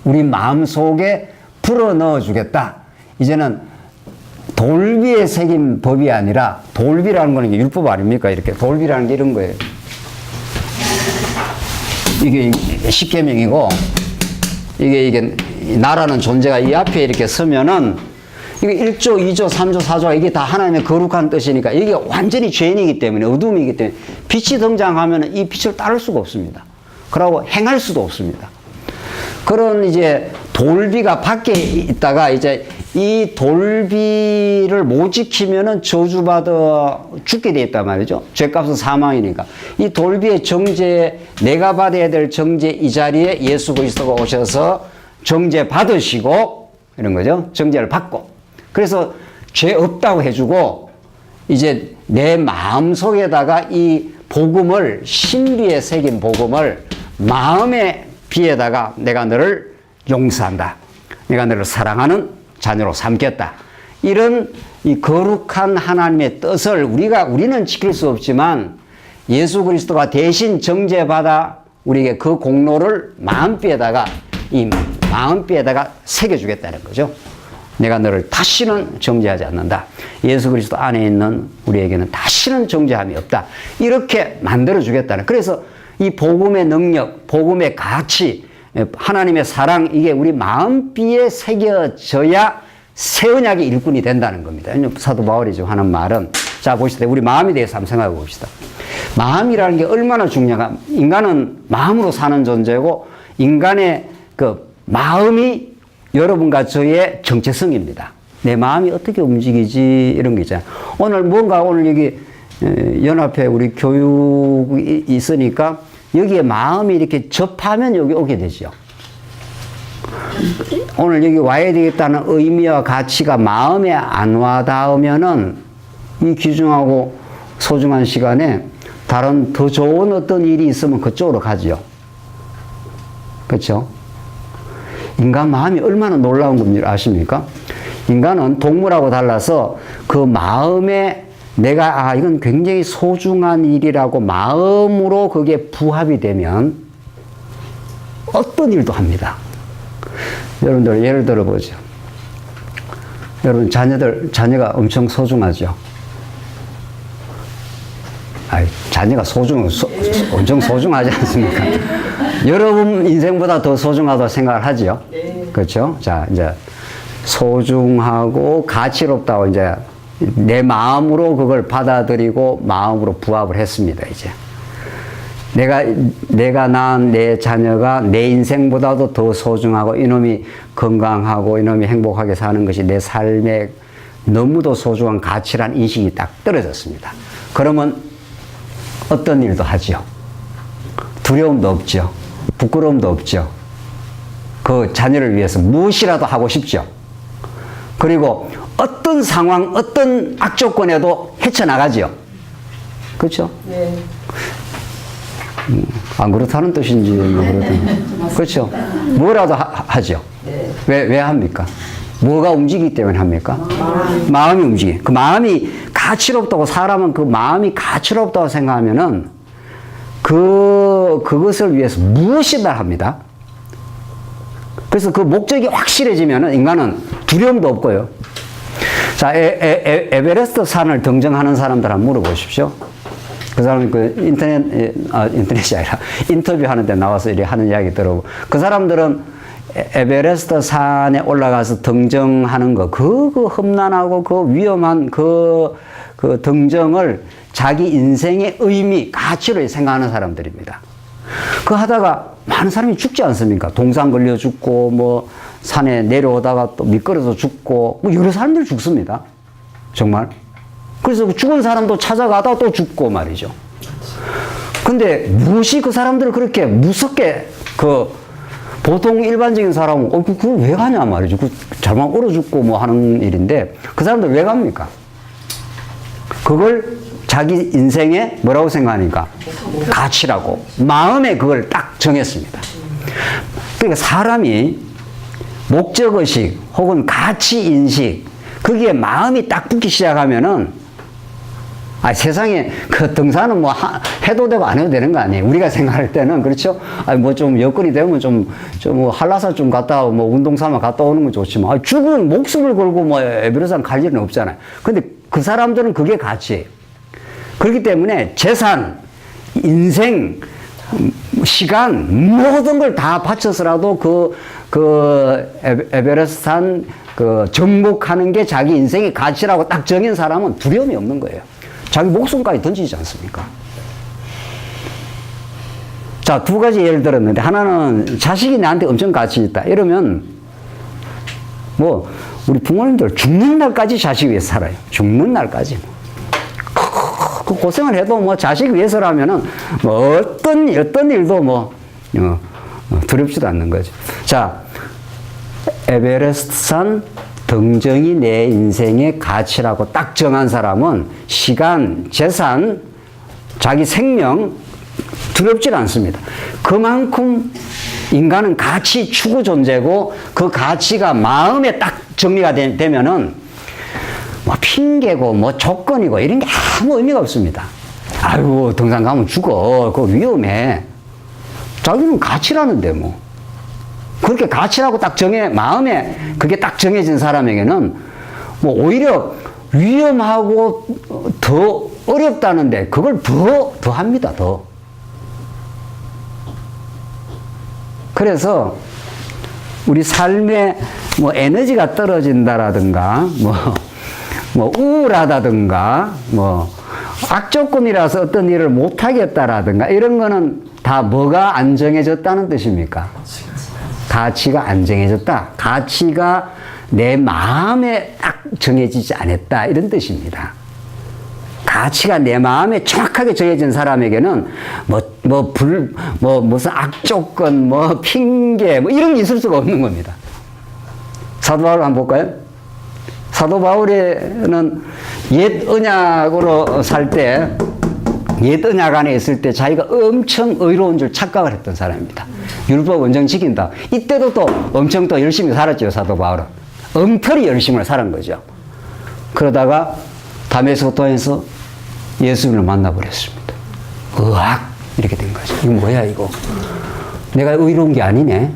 우리 마음속에 불어넣어 주겠다. 이제는 돌비에 새긴 법이 아니라 돌비라는 거는 율법 아닙니까? 이렇게 돌비라는 게 이런 거예요. 이게 십계명이고 이게 나라는 존재가 이 앞에 이렇게 서면은 이게 1조, 2조, 3조, 4조 이게 다 하나님의 거룩한 뜻이니까 이게 완전히 죄인이기 때문에 어둠이기 때문에 빛이 등장하면 이 빛을 따를 수가 없습니다. 그러고 행할 수도 없습니다. 그런 이제 돌비가 밖에 있다가 이제 이 돌비를 못 지키면은 저주받아 죽게 돼 있단 말이죠. 죄값은 사망이니까. 이 돌비의 정죄, 내가 받아야 될 정죄 이 자리에 예수 그리스도가 오셔서 정죄 받으시고 이런 거죠. 정죄를 받고. 그래서 죄 없다고 해주고 이제 내 마음속에다가 이 복음을 신비에 새긴 복음을 마음의 비에다가 내가 너를 용서한다. 내가 너를 사랑하는 자녀로 삼겠다. 이런 이 거룩한 하나님의 뜻을 우리는 지킬 수 없지만 예수 그리스도가 대신 정죄받아 우리에게 그 공로를 마음비에다가 새겨주겠다는 거죠. 내가 너를 다시는 정죄하지 않는다. 예수 그리스도 안에 있는 우리에게는 다시는 정죄함이 없다. 이렇게 만들어주겠다는. 그래서 이 복음의 능력, 복음의 가치, 하나님의 사랑, 이게 우리 마음비에 새겨져야 새 언약의 일꾼이 된다는 겁니다. 사도 바울이 지금 하는 말은, 자, 보시다. 우리 마음에 대해서 한번 생각해 봅시다. 마음이라는 게 얼마나 중요한가. 인간은 마음으로 사는 존재고, 인간의 그 마음이 여러분과 저의 정체성입니다. 내 마음이 어떻게 움직이지, 이런 게 있잖아요. 오늘 여기 연합회 우리 교육이 있으니까 여기에 마음이 이렇게 접하면 여기 오게 되죠. 오늘 여기 와야 되겠다는 의미와 가치가 마음에 안 와닿으면은 이 귀중하고 소중한 시간에 다른 더 좋은 어떤 일이 있으면 그쪽으로 가지요. 그렇죠? 인간 마음이 얼마나 놀라운 건지 아십니까? 인간은 동물하고 달라서 그 마음에 내가 이건 굉장히 소중한 일이라고 마음으로 그게 부합이 되면 어떤 일도 합니다. 여러분들 예를 들어 보죠. 여러분 자녀가 엄청 소중하죠. 자녀가 엄청 소중하지 않습니까? 여러분 인생보다 더 소중하다고 생각을 하죠. 네. 그렇죠? 자, 이제 소중하고 가치롭다고 이제 내 마음으로 그걸 받아들이고 마음으로 부합을 했습니다. 이제 내가 낳은 내 자녀가 내 인생보다도 더 소중하고 이놈이 건강하고 이놈이 행복하게 사는 것이 내 삶에 너무도 소중한 가치란 인식이 딱 떨어졌습니다. 그러면 어떤 일도 하죠. 두려움도 없죠. 부끄러움도 없죠. 그 자녀를 위해서 무엇이라도 하고 싶죠. 그리고 어떤 상황, 어떤 악조건에도 헤쳐나가죠. 그렇죠? 네. 안 그렇다는 뜻인지 그렇죠. 뭐라도 하죠. 네. 왜 합니까? 뭐가 움직이기 때문에 합니까? 마음이 움직여. 그 마음이 가치롭다고, 사람은 그 마음이 가치롭다고 생각하면은 그것을 위해서 무엇이나 합니다. 그래서 그 목적이 확실해지면은 인간은 두려움도 없고요. 자, 에베레스트 산을 등정하는 사람들 한번 물어보십시오. 그 사람이 인터넷이 아니라 인터뷰 하는데 나와서 이렇게 하는 이야기 들어보고, 그 사람들은 에베레스트 산에 올라가서 등정하는 거, 그 험난하고 그 위험한 그 등정을 자기 인생의 의미, 가치로 생각하는 사람들입니다. 그 하다가 많은 사람이 죽지 않습니까? 동상 걸려 죽고, 뭐, 산에 내려오다가 또 미끄러져 죽고, 뭐, 여러 사람들이 죽습니다. 정말. 그래서 죽은 사람도 찾아가다 또 죽고 말이죠. 근데 무엇이 그 사람들을 그렇게 무섭게, 보통 일반적인 사람은, 그걸 왜 가냐 말이죠. 잘만 얼어 죽고 뭐 하는 일인데, 그 사람들 왜 갑니까? 그걸 자기 인생에 뭐라고 생각하니까? 가치라고. 마음에 그걸 딱 정했습니다. 그러니까 사람이 목적의식 혹은 가치인식, 거기에 마음이 딱 붙기 시작하면은, 세상에 그 등산은 뭐 해도 되고 안 해도 되는 거 아니에요. 우리가 생각할 때는, 그렇죠? 뭐 좀 여건이 되면 좀 한라산 좀 갔다 뭐 운동 삼아 갔다 오는 건 좋지만, 죽은 목숨을 걸고 뭐 에베레스트 갈 일은 없잖아요. 근데 그 사람들은 그게 가치예요. 그렇기 때문에 재산, 인생, 시간, 모든 걸 다 바쳐서라도 에베레스트 산 정복하는 게 자기 인생의 가치라고 딱 정한 사람은 두려움이 없는 거예요. 자기 목숨까지 던지지 않습니까? 자, 두 가지 예를 들었는데, 하나는 자식이 나한테 엄청 가치 있다. 이러면, 뭐, 우리 부모님들 죽는 날까지 자식 위해서 살아요. 죽는 날까지. 그 고생을 해도 뭐 자식 위해서라면은, 뭐 어떤 일도 뭐, 두렵지도 않는 거죠. 자, 에베레스트산 등정이 내 인생의 가치라고 딱 정한 사람은 시간, 재산, 자기 생명 두렵질 않습니다. 그만큼 인간은 가치 추구 존재고 그 가치가 마음에 딱 정리가 되면은 뭐 핑계고 뭐 조건이고 이런 게 아무 의미가 없습니다. 아이고 등산 가면 죽어. 그거 위험해. 자기는 가치라는데 뭐. 그렇게 가치라고 딱 마음에 그게 딱 정해진 사람에게는 뭐 오히려 위험하고 더 어렵다는데 그걸 더 합니다, 더. 그래서 우리 삶에 뭐 에너지가 떨어진다라든가 뭐 우울하다든가 뭐 악조건이라서 어떤 일을 못하겠다라든가 이런 거는 다 뭐가 안 정해졌다는 뜻입니까? 가치가 안 정해졌다. 가치가 내 마음에 딱 정해지지 않았다. 이런 뜻입니다. 가치가 내 마음에 정확하게 정해진 사람에게는 무슨 악조건, 뭐 핑계, 뭐 이런 게 있을 수가 없는 겁니다. 사도 바울 한번 볼까요? 사도 바울에는 옛 언약으로 살 때, 옛 언약 안에 있을 때 자기가 엄청 의로운 줄 착각을 했던 사람입니다. 율법 온전 지킨다. 이때도 또 엄청 또 열심히 살았죠, 사도 바울은. 엉터리 열심을 살은 거죠. 그러다가 다메섹도에서 예수님을 만나버렸습니다. 으악! 이렇게 된 거죠. 이거 뭐야, 이거? 내가 의로운 게 아니네.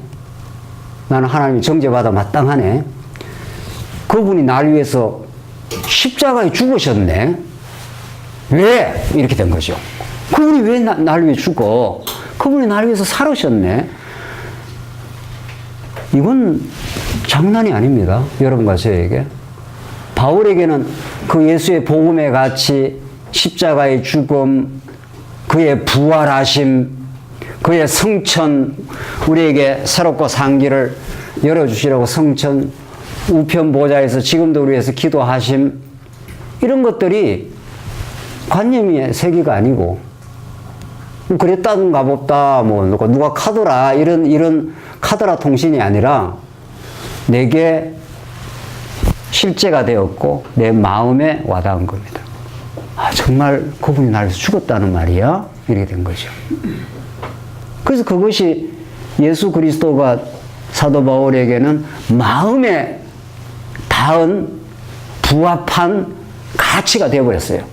나는 하나님이 정죄받아 마땅하네. 그분이 날 위해서 십자가에 죽으셨네. 왜? 이렇게 된 거죠. 그분이 왜 날 위해 죽어? 그분이 날 위해서 살으셨네. 이건 장난이 아닙니다. 여러분과 저에게. 바울에게는 그 예수의 복음의 가치, 십자가의 죽음, 그의 부활하심, 그의 성천, 우리에게 새롭고 산 길을 열어주시라고 성천, 우편 보좌에서 지금도 우리 위해서 기도하심, 이런 것들이 관념의 세계가 아니고, 그랬다는가 보다, 뭐, 누가 카더라, 이런 카더라 통신이 아니라, 내게 실제가 되었고, 내 마음에 와닿은 겁니다. 아, 정말 그분이 나를 죽었다는 말이야? 이렇게 된 거죠. 그래서 그것이 예수 그리스도가 사도 바울에게는 마음에 닿은 부합한 가치가 되어버렸어요.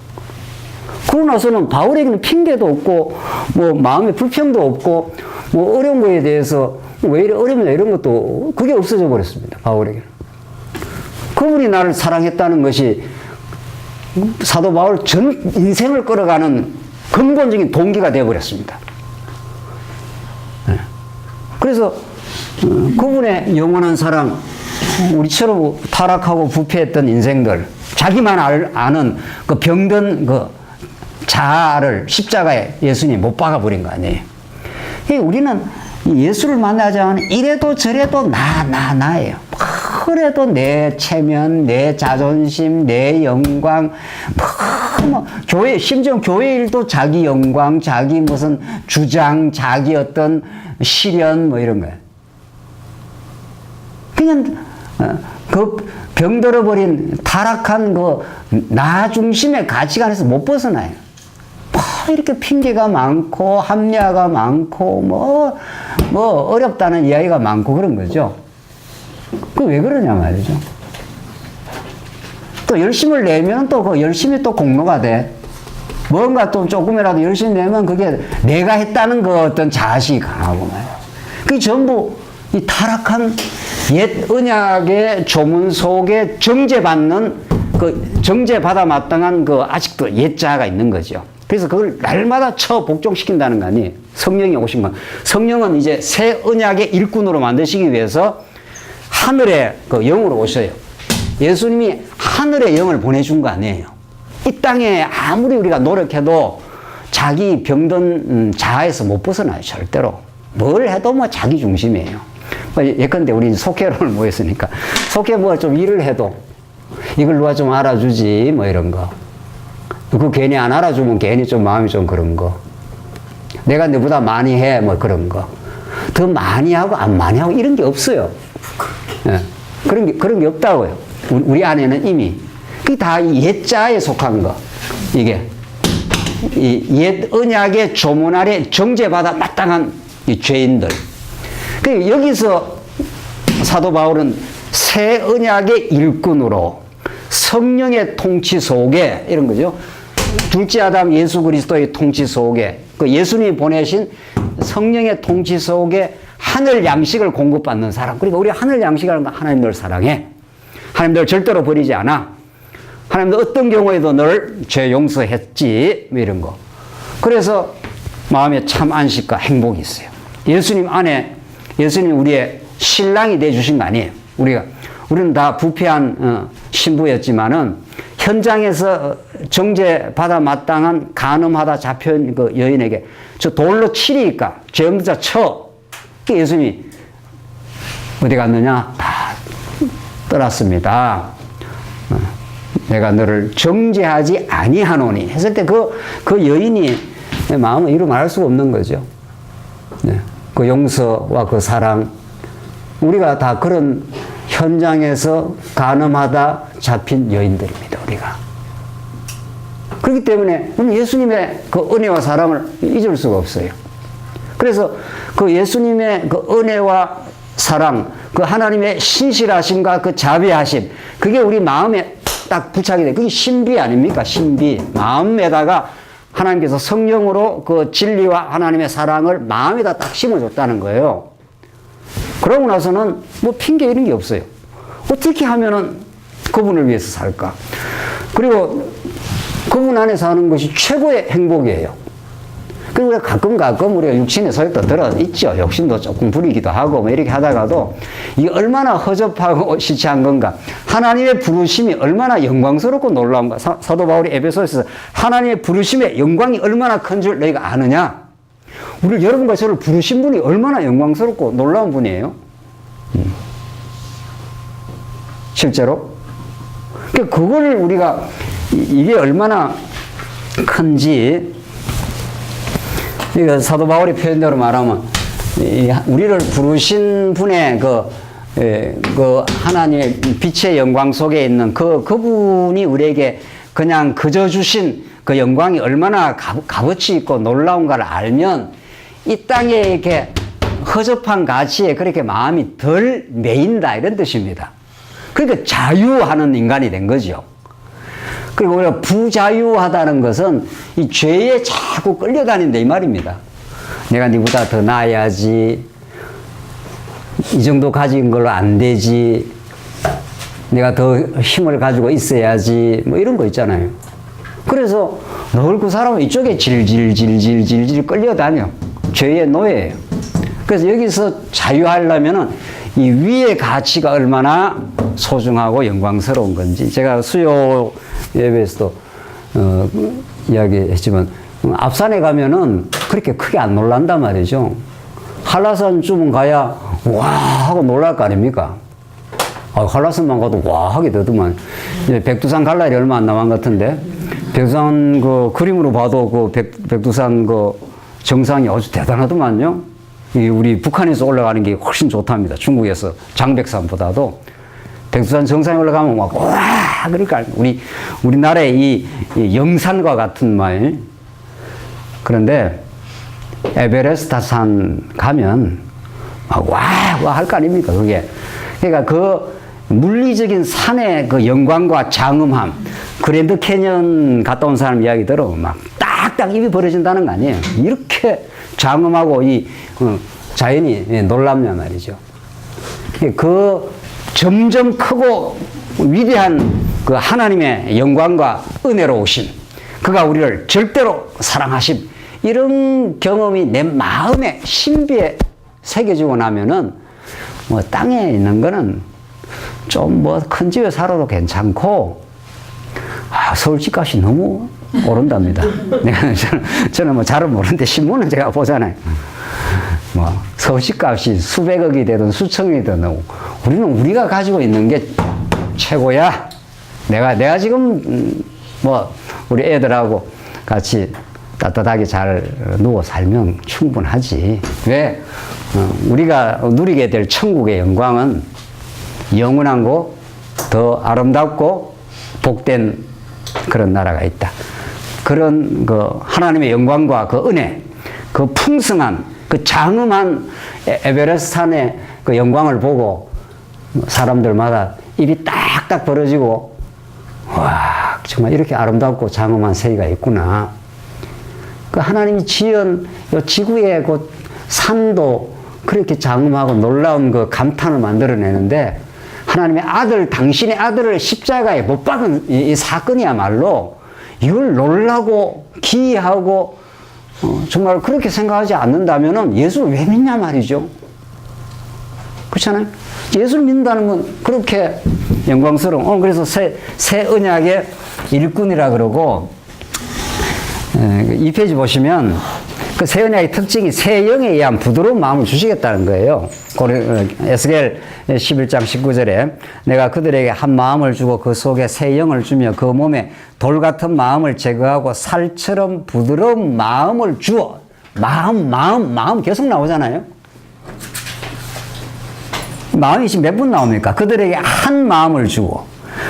그러고 나서는 바울에게는 핑계도 없고, 뭐, 마음에 불평도 없고, 뭐, 어려운 거에 대해서 왜 이래 어렵냐 이런 것도 그게 없어져 버렸습니다. 바울에게는. 그분이 나를 사랑했다는 것이 사도 바울 전 인생을 끌어가는 근본적인 동기가 되어버렸습니다. 네. 그래서 그분의 영원한 사랑, 우리처럼 타락하고 부패했던 인생들, 자기만 아는 그 병든 그 자아를 십자가에 예수님이 못 박아버린 거 아니에요. 우리는 예수를 만나지 않으면 이래도 저래도 나예요. 그래도 내 체면, 내 자존심, 내 영광, 교회, 심지어 교회 일도 자기 영광, 자기 무슨 주장, 자기 어떤 시련, 뭐 이런 거예요. 그냥, 그 병들어버린 타락한 그 나 중심의 가치관에서 못 벗어나요. 이렇게 핑계가 많고, 합리화가 많고, 뭐, 어렵다는 이야기가 많고 그런 거죠. 그 왜 그러냐 말이죠. 또 열심을 내면 또 그 열심히 또 공로가 돼. 뭔가 또 조금이라도 열심히 내면 그게 내가 했다는 그 어떤 자식이 강하고 말이야. 그게 전부 이 타락한 옛 언약의 조문 속에 정죄받아 마땅한 그 아직도 옛 자아가 있는 거죠. 그래서 그걸 날마다 복종시킨다는 거 아니에요. 성령이 오신 건. 성령은 이제 새 언약의 일꾼으로 만드시기 위해서 하늘의 그 영으로 오셔요. 예수님이 하늘의 영을 보내준 거 아니에요. 이 땅에 아무리 우리가 노력해도 자기 병든 자아에서 못 벗어나요. 절대로. 뭘 해도 뭐 자기 중심이에요. 예컨대 우리 속회론을 모였으니까 속회 뭐 좀 일을 해도 이걸 누가 좀 알아주지 뭐 이런 거. 그 괜히 안 알아주면 괜히 좀 마음이 좀 그런 거. 내가 너보다 많이 해 뭐 그런 거. 더 많이 하고 안 많이 하고 이런 게 없어요. 예. 그런 게 없다고요. 우리 안에는 이미. 그게 다 옛자에 속한 거. 이게. 이 옛 언약의 조문 아래 정죄받아 마땅한 이 죄인들. 그 여기서 사도 바울은 새 언약의 일꾼으로 성령의 통치 속에 이런 거죠. 둘째 아담 예수 그리스도의 통치 속에 그 예수님이 보내신 성령의 통치 속에 하늘 양식을 공급받는 사람. 그러니까 우리 하늘 양식이라는 건 하나님 널 사랑해. 하나님 널 절대로 버리지 않아. 하나님도 어떤 경우에도 널 죄 용서했지. 뭐 이런 거. 그래서 마음에 참 안식과 행복이 있어요. 예수님 안에 예수님 우리의 신랑이 되어주신 거 아니에요. 우리는 다 부패한 신부였지만은 현장에서 정죄받아 마땅한 간음하다 잡혀온 그 여인에게 저 돌로 치리니까 죄영자 쳐. 예수님이 어디 갔느냐? 다 떠났습니다. 내가 너를 정죄하지 아니하노니 했을 때 그 여인이 마음을 이루 말할 수가 없는 거죠. 네. 그 용서와 그 사랑. 우리가 다 그런 현장에서 간음하다 잡힌 여인들입니다. 우리가. 그렇기 때문에 예수님의 그 은혜와 사랑을 잊을 수가 없어요. 그래서 그 예수님의 그 은혜와 사랑, 그 하나님의 신실하심과 그 자비하심, 그게 우리 마음에 딱 부착이 돼. 그게 신비 아닙니까? 신비. 마음에다가 하나님께서 성령으로 그 진리와 하나님의 사랑을 마음에다 딱 심어줬다는 거예요. 그러고 나서는 뭐 핑계 이런 게 없어요. 어떻게 하면은 그분을 위해서 살까? 그리고 그분 안에 사는 것이 최고의 행복이에요. 그리고 우리가 가끔 우리가 육신의 소욕도 들어 있죠. 욕심도 조금 부리기도 하고 뭐 이렇게 하다가도 이게 얼마나 허접하고 시치한 건가. 하나님의 부르심이 얼마나 영광스럽고 놀라운가. 사도 바울이 에베소에서 하나님의 부르심의 영광이 얼마나 큰 줄 너희가 아느냐. 우리 여러분과 저를 부르신 분이 얼마나 영광스럽고 놀라운 분이에요. 실제로. 그거를 우리가 이게 얼마나 큰지 그러니까 사도 바울의 표현대로 말하면 우리를 부르신 분의 그 하나님의 빛의 영광 속에 있는 그분이 우리에게 그냥 그저 주신 그 영광이 얼마나 값어치 있고 놀라운가를 알면 이 땅에 이렇게 허접한 가치에 그렇게 마음이 덜 매인다 이런 뜻입니다. 그러니까 자유하는 인간이 된 거죠. 그리고 우리가 부자유하다는 것은 이 죄에 자꾸 끌려다닌다 이 말입니다. 내가 니보다 더 나아야지. 이 정도 가진 걸로 안 되지. 내가 더 힘을 가지고 있어야지. 뭐 이런 거 있잖아요. 그래서 늘 그 사람은 이쪽에 질질 끌려다녀. 죄의 노예예요. 그래서 여기서 자유하려면은 이 위의 가치가 얼마나 소중하고 영광스러운 건지 제가 수요 예배에서도 이야기했지만 앞산에 가면은 그렇게 크게 안 놀란단 말이죠. 한라산쯤은 가야 와 하고 놀랄 거 아닙니까? 한라산만 가도 와 하게 되더만. 백두산 갈 날이 얼마 안 남은 것 같은데 백두산 그 그림으로 봐도 그 백두산 그 정상이 아주 대단하더만요. 우리 북한에서 올라가는 게 훨씬 좋답니다. 중국에서 장백산보다도 백두산 정상에 올라가면 막 와 그러니까 우리나라의 이 영산과 같은 말. 그런데 에베레스트 산 가면 와 할 거 아닙니까 그게. 그러니까 그 물리적인 산의 그 영광과 장엄함. 그랜드 캐년 갔다 온 사람 이야기 들어 막 딱딱 입이 벌어진다는 거 아니에요. 이렇게 장엄하고 이 자연이 놀랍냐 말이죠. 그 점점 크고 위대한 그 하나님의 영광과 은혜로우심, 그가 우리를 절대로 사랑하심, 이런 경험이 내 마음에 신비에 새겨지고 나면은 뭐 땅에 있는 거는 좀 뭐 큰 집에 살아도 괜찮고 서울집 값이 너무 오른답니다. 저는 뭐 잘은 모르는데 신문은 제가 보잖아요. 뭐 서울집 값이 수백억이 되든 수천억이 되든 우리는 우리가 가지고 있는 게 최고야. 내가 지금 뭐 우리 애들하고 같이 따뜻하게 잘 누워 살면 충분하지. 왜? 우리가 누리게 될 천국의 영광은 영원한 거, 더 아름답고 복된 그런 나라가 있다. 그런 그 하나님의 영광과 그 은혜, 그 풍성한, 그 장엄한 에베레스트 산의 그 영광을 보고 사람들마다 입이 딱딱 벌어지고, 와, 정말 이렇게 아름답고 장엄한 세계가 있구나. 그 하나님이 지은 요 지구의 그 산도 그렇게 장엄하고 놀라운 그 감탄을 만들어내는데, 하나님의 아들, 당신의 아들을 십자가에 못 박은 이 사건이야말로 이걸 놀라고 기이하고 정말 그렇게 생각하지 않는다면은 예수를 왜 믿냐 말이죠. 그렇잖아요. 예수를 믿는다는 건 그렇게 영광스러운. 그래서 새 언약의 일꾼이라 그러고, 이 페이지 보시면 그 새 언약의 특징이 새 영에 의한 부드러운 마음을 주시겠다는 거예요. 에스겔 11장 19절에 내가 그들에게 한 마음을 주고 그 속에 새 영을 주며 그 몸에 돌 같은 마음을 제거하고 살처럼 부드러운 마음을 주어. 마음 계속 나오잖아요. 마음이 지금 몇 번 나옵니까? 그들에게 한 마음을 주고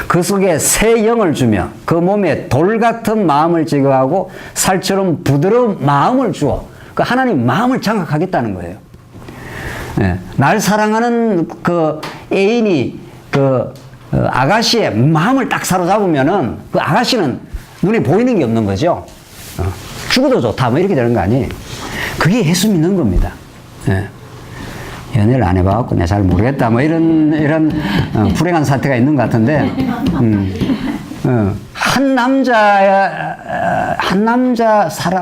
그 속에 새 영을 주며 그 몸에 돌 같은 마음을 제거하고 살처럼 부드러운 마음을 주어. 그 하나님 마음을 장악하겠다는 거예요. 예, 날 사랑하는 그 애인이 그 아가씨의 마음을 딱 사로잡으면은 그 아가씨는 눈에 보이는 게 없는 거죠. 죽어도 좋다 뭐 이렇게 되는 거 아니에요. 그게 예수 믿는 겁니다. 예. 연애를 안 해봐갖고 내가 잘 모르겠다 뭐 이런 불행한 사태가 있는 것 같은데, 한 남자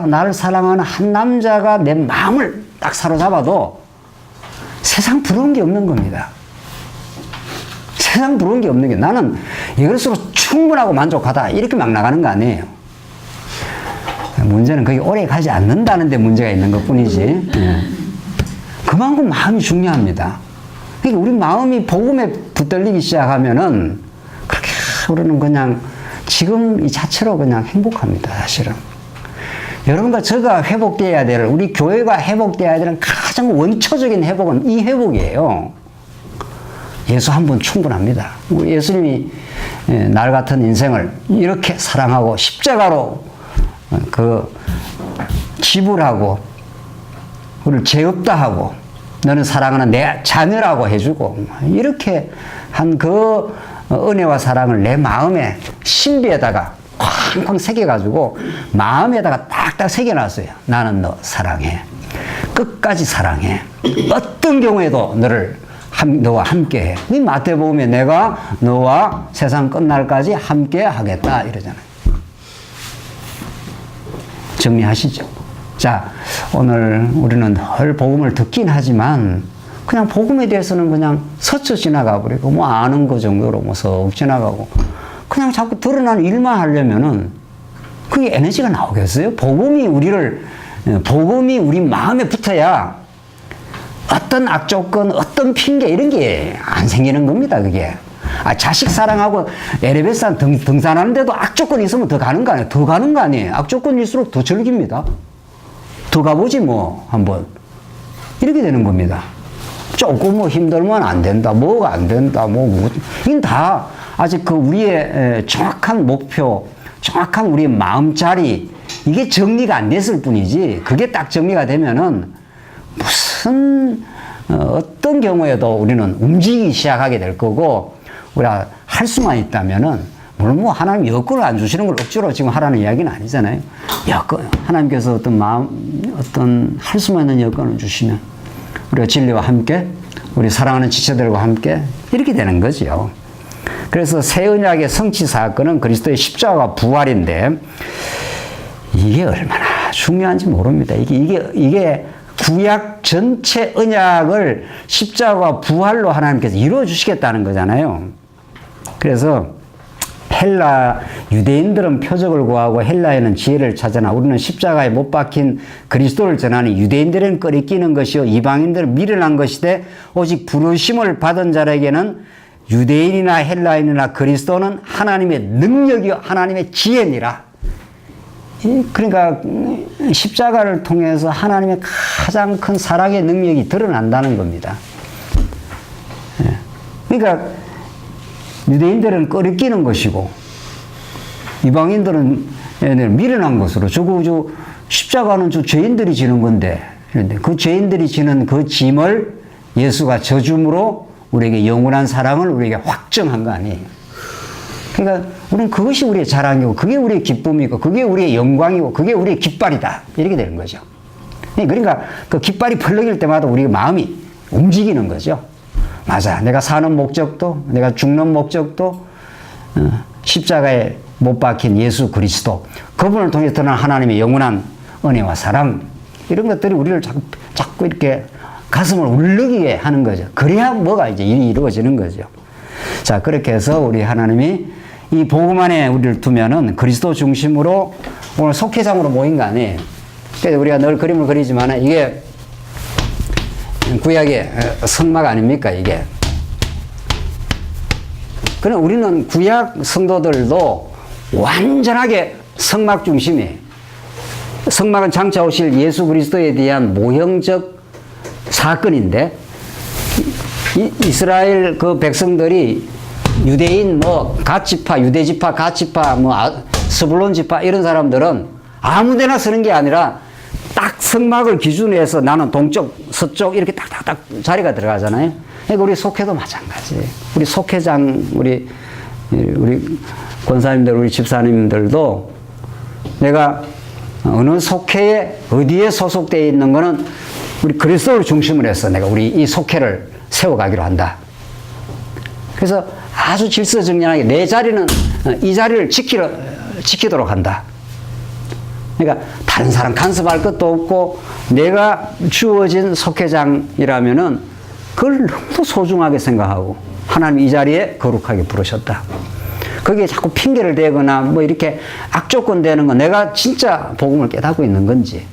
나를 사랑하는 한 남자가 내 마음을 딱 사로잡아도 세상 부러운 게 없는 겁니다. 세상 부러운 게 없는 게, 나는 이것으로 충분하고 만족하다 이렇게 막 나가는 거 아니에요. 문제는 그게 오래 가지 않는다는 데 문제가 있는 것 뿐이지. 그만큼 마음이 중요합니다. 그러니까 우리 마음이 복음에 붙들리기 시작하면은 그렇게 우리는 그냥 지금 이 자체로 그냥 행복합니다, 사실은. 여러분과 제가 회복되어야 될, 우리 교회가 회복되어야 되는 가장 원초적인 회복은 이 회복이에요. 예수 한 분 충분합니다. 예수님이 날 같은 인생을 이렇게 사랑하고 십자가로 그 지불하고 우리를 죄 없다 하고 너는 사랑하는 내 자녀라고 해주고 이렇게 한 그 은혜와 사랑을 내 마음에 신비에다가 쾅쾅 새겨가지고 마음에다가 딱딱 새겨놨어요. 나는 너 사랑해. 끝까지 사랑해. 어떤 경우에도 너와 함께해. 이 마태복음에 내가 너와 세상 끝날까지 함께 하겠다 이러잖아요. 정리하시죠. 자, 오늘 우리는 늘 복음을 듣긴 하지만 그냥 복음에 대해서는 그냥 스쳐 지나가 버리고 뭐 아는 거 정도로 뭐 썩 지나가고 그냥 자꾸 드러나는 일만 하려면은 그게 에너지가 나오겠어요? 복음이 우리 마음에 붙어야 어떤 악조건, 어떤 핑계 이런 게 안 생기는 겁니다, 그게. 자식 사랑하고 에베레스트 등산하는데도 악조건이 있으면 더 가는 거 아니에요? 더 가는 거 아니에요? 악조건일수록 더 즐깁니다. 더 가보지 뭐 한번 이렇게 되는 겁니다. 조금 뭐 힘들면 안 된다, 뭐가 안 된다, 이건 다 아직 그 우리의 정확한 목표, 정확한 우리의 마음자리 이게 정리가 안 됐을 뿐이지, 그게 딱 정리가 되면은 무슨 어떤 경우에도 우리는 움직이기 시작하게 될 거고, 우리가 할 수만 있다면은, 물론 뭐 하나님 여건을 안 주시는 걸 억지로 지금 하라는 이야기는 아니잖아요. 여건, 하나님께서 어떤 할 수만 있는 여건을 주시면 우리가 진리와 함께, 우리 사랑하는 지체들과 함께 이렇게 되는 거죠. 그래서 새 언약의 성취 사건은 그리스도의 십자가와 부활인데, 이게 얼마나 중요한지 모릅니다. 이게 구약 전체 언약을 십자가와 부활로 하나님께서 이루어 주시겠다는 거잖아요. 그래서 유대인들은 표적을 구하고 헬라에는 지혜를 찾으나 우리는 십자가에 못 박힌 그리스도를 전하니 유대인들은 꺼리끼는 것이요 이방인들은 미련한 것이되 오직 부르심을 받은 자에게는 유대인이나 헬라인이나 그리스도는 하나님의 능력이요 하나님의 지혜니라. 그러니까 십자가를 통해서 하나님의 가장 큰 사랑의 능력이 드러난다는 겁니다. 그러니까 유대인들은 꺼리끼는 것이고 이방인들은 미련한 것으로 저거 십자가는 저 죄인들이 지는 건데 그런데 그 죄인들이 지는 그 짐을 예수가 져줌으로 우리에게 영원한 사랑을 우리에게 확정한 거 아니에요. 그러니까 우리는 그것이 우리의 자랑이고 그게 우리의 기쁨이고 그게 우리의 영광이고 그게 우리의 깃발이다 이렇게 되는 거죠. 그러니까 그 깃발이 펄럭일 때마다 우리 마음이 움직이는 거죠. 맞아. 내가 사는 목적도 내가 죽는 목적도 십자가에 못 박힌 예수 그리스도 그분을 통해서 드러난 하나님의 영원한 은혜와 사랑 이런 것들이 우리를 자꾸 이렇게 가슴을 울리게 하는 거죠. 그래야 뭐가 이제 일이 이루어지는 거죠. 자, 그렇게 해서 우리 하나님이 이 복음 안에 우리를 두면은 그리스도 중심으로 오늘 속회장으로 모인 거 아니에요. 그래서 우리가 늘 그림을 그리지만 이게 구약의 성막 아닙니까, 이게. 그럼 우리는 구약 성도들도 완전하게 성막 중심이에요. 성막은 장차 오실 예수 그리스도에 대한 모형적 사건인데 이스라엘 그 백성들이 유대인 뭐 갓지파, 유대지파, 갓지파, 뭐 스불론 지파 이런 사람들은 아무데나 쓰는 게 아니라 딱 성막을 기준으로 해서 나는 동쪽, 서쪽 이렇게 딱딱딱 자리가 들어가잖아요. 그러니까 우리 속회도 마찬가지예요. 우리 속회장, 우리 권사님들, 우리 집사님들도 내가 어느 속회에 어디에 소속되어 있는 거는 우리 그리스도를 중심으로 해서 내가 우리 이 속회를 세워가기로 한다. 그래서 아주 질서정연하게 내 자리는 이 자리를 지키도록 한다. 그러니까 다른 사람 간섭할 것도 없고 내가 주어진 속회장이라면은 그걸 너무 소중하게 생각하고 하나님 이 자리에 거룩하게 부르셨다. 거기에 자꾸 핑계를 대거나 뭐 이렇게 악조건 되는 건 내가 진짜 복음을 깨닫고 있는 건지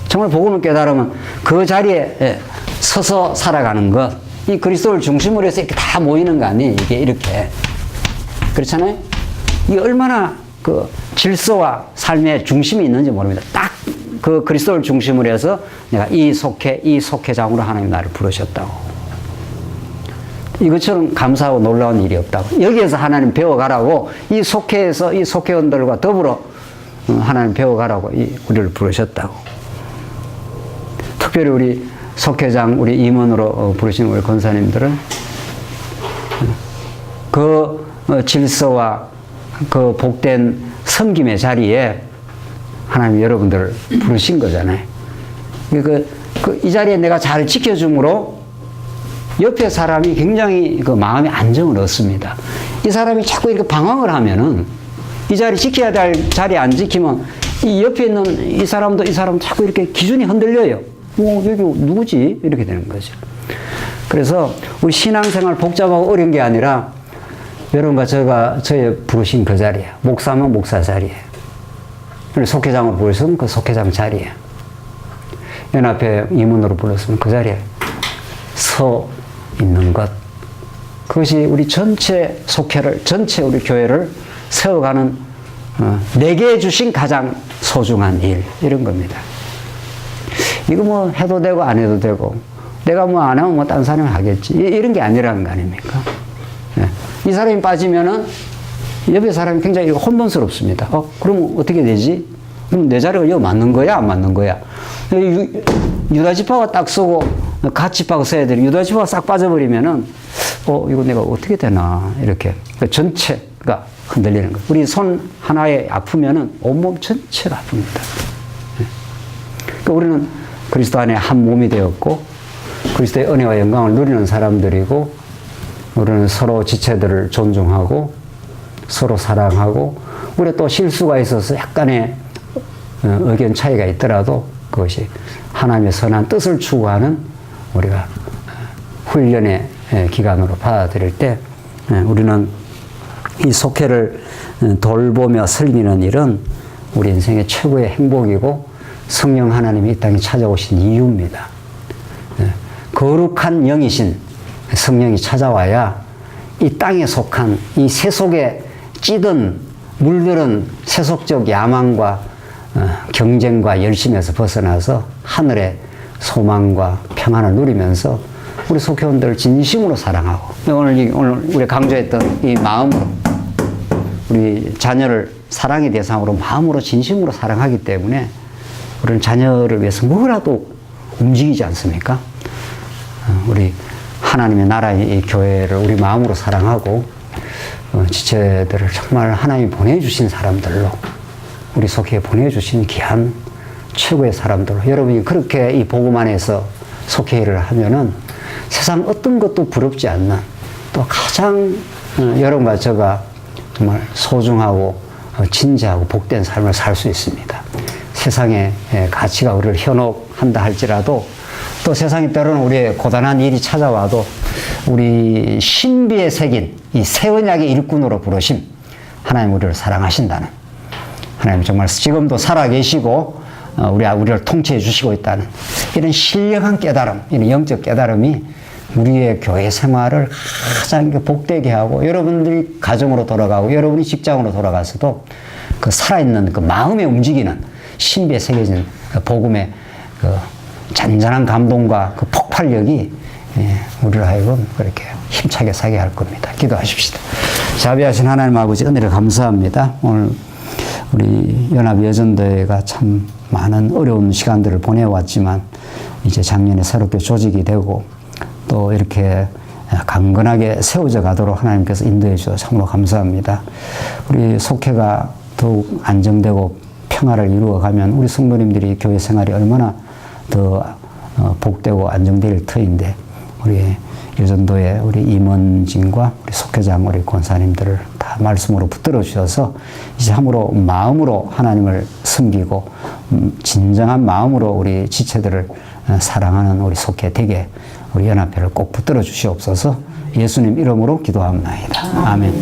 정말 복음을 깨달으면 그 자리에 서서 살아가는 것, 이 그리스도를 중심으로 해서 이렇게 다 모이는 거 아니에요? 이게 이렇게. 그렇잖아요? 이게 얼마나 그 질서와 삶의 중심이 있는지 모릅니다. 딱 그 그리스도를 중심으로 해서 내가 이 속회장으로 하나님 나를 부르셨다고. 이것처럼 감사하고 놀라운 일이 없다고. 여기에서 하나님 배워가라고, 이 속회에서 이 속회원들과 더불어 하나님 배워가라고 우리를 부르셨다고. 특별히 우리 속회장, 우리 임원으로 부르시는 우리 권사님들은 그 질서와 그 복된 섬김의 자리에 하나님 여러분들을 부르신 거잖아요. 이 자리에 내가 잘 지켜줌으로 옆에 사람이 굉장히 그 마음의 안정을 얻습니다. 이 사람이 자꾸 이렇게 방황을 하면은 이 자리 지켜야 될 자리 안 지키면 이 옆에 있는 이 사람도 이 사람 자꾸 이렇게 기준이 흔들려요. 여기 누구지? 이렇게 되는 거죠. 그래서 우리 신앙생활 복잡하고 어려운 게 아니라 여러분과 저의 부르신 그 자리에, 목사면 목사 자리에, 속회장을 부르시면 그 속회장 자리에, 연합회 임원으로 불렀으면 그 자리에 서 있는 것. 그것이 우리 전체 속회를, 전체 우리 교회를 세워가는 내게 주신 가장 소중한 일, 이런 겁니다. 이거 뭐 해도 되고 안 해도 되고 내가 뭐 안 하면 뭐 다른 사람이 하겠지 이런 게 아니라는 거 아닙니까? 네. 이 사람이 빠지면은 옆에 사람이 굉장히 혼돈스럽습니다. 그럼 어떻게 되지? 그럼 내 자리가 여기 맞는 거야 안 맞는 거야? 유다지파가 딱 쓰고 갓지파가 써야 되는 유다지파가 싹 빠져버리면은 이거 내가 어떻게 되나 이렇게 전체가 흔들리는 거예요. 우리 손 하나에 아프면은 온몸 전체가 아픕니다. 그러니까 우리는 그리스도 안에 한 몸이 되었고 그리스도의 은혜와 영광을 누리는 사람들이고 우리는 서로 지체들을 존중하고 서로 사랑하고 우리 또 실수가 있어서 약간의 의견 차이가 있더라도 그것이 하나님의 선한 뜻을 추구하는 우리가 훈련의 기간으로 받아들일 때 우리는 이 속회를 돌보며 섬기는 일은 우리 인생의 최고의 행복이고 성령 하나님이 이 땅에 찾아오신 이유입니다. 거룩한 영이신 성령이 찾아와야 이 땅에 속한 이 세속에 찌든 물들은 세속적 야망과 경쟁과 열심에서 벗어나서 하늘의 소망과 평안을 누리면서 우리 속회원들을 진심으로 사랑하고 오늘 우리 강조했던 이 마음으로 우리 자녀를 사랑의 대상으로 마음으로 진심으로 사랑하기 때문에 우리는 자녀를 위해서 뭐라도 움직이지 않습니까? 우리 하나님의 나라의 이 교회를 우리 마음으로 사랑하고 지체들을 정말 하나님이 보내주신 사람들로 우리 속회에 보내주신 귀한 최고의 사람들로 여러분이 그렇게 이 복음 안에서 속회를 하면은 세상 어떤 것도 부럽지 않는 또 가장 여러분과 제가 정말 소중하고 진지하고 복된 삶을 살 수 있습니다. 세상의 가치가 우리를 현혹한다 할지라도 또 세상이 때로는 우리의 고단한 일이 찾아와도 우리 신비에 새긴 이 새 언약의 일꾼으로 부르심 하나님 우리를 사랑하신다는 하나님 정말 지금도 살아계시고 우리를 통치해 주시고 있다는 이런 신령한 깨달음, 이런 영적 깨달음이 우리의 교회 생활을 가장 복되게 하고 여러분들이 가정으로 돌아가고 여러분이 직장으로 돌아가서도 그 살아있는 그 마음에 움직이는 신비에 새겨진 그 복음의 그 잔잔한 감동과 그 폭발력이 우리를 하여금 그렇게 힘차게 사게 할 겁니다. 기도하십시다. 자비하신 하나님 아버지 은혜를 감사합니다. 오늘 우리 연합여전대회가 참 많은 어려운 시간들을 보내왔지만 이제 작년에 새롭게 조직이 되고 또 이렇게 강건하게 세워져 가도록 하나님께서 인도해 주셔서 참으로 감사합니다. 우리 속회가 더욱 안정되고 평화를 이루어가면 우리 성도님들이 교회 생활이 얼마나 더 복되고 안정될 터인데 우리 여전도의 우리 임원진과 우리 속회장 우리 권사님들을 다 말씀으로 붙들어 주셔서 이제 참으로 마음으로 하나님을 섬기고 진정한 마음으로 우리 지체들을 사랑하는 우리 속회 되게 우리 연합회를 꼭 붙들어 주시옵소서. 예수님 이름으로 기도합니다. 아멘.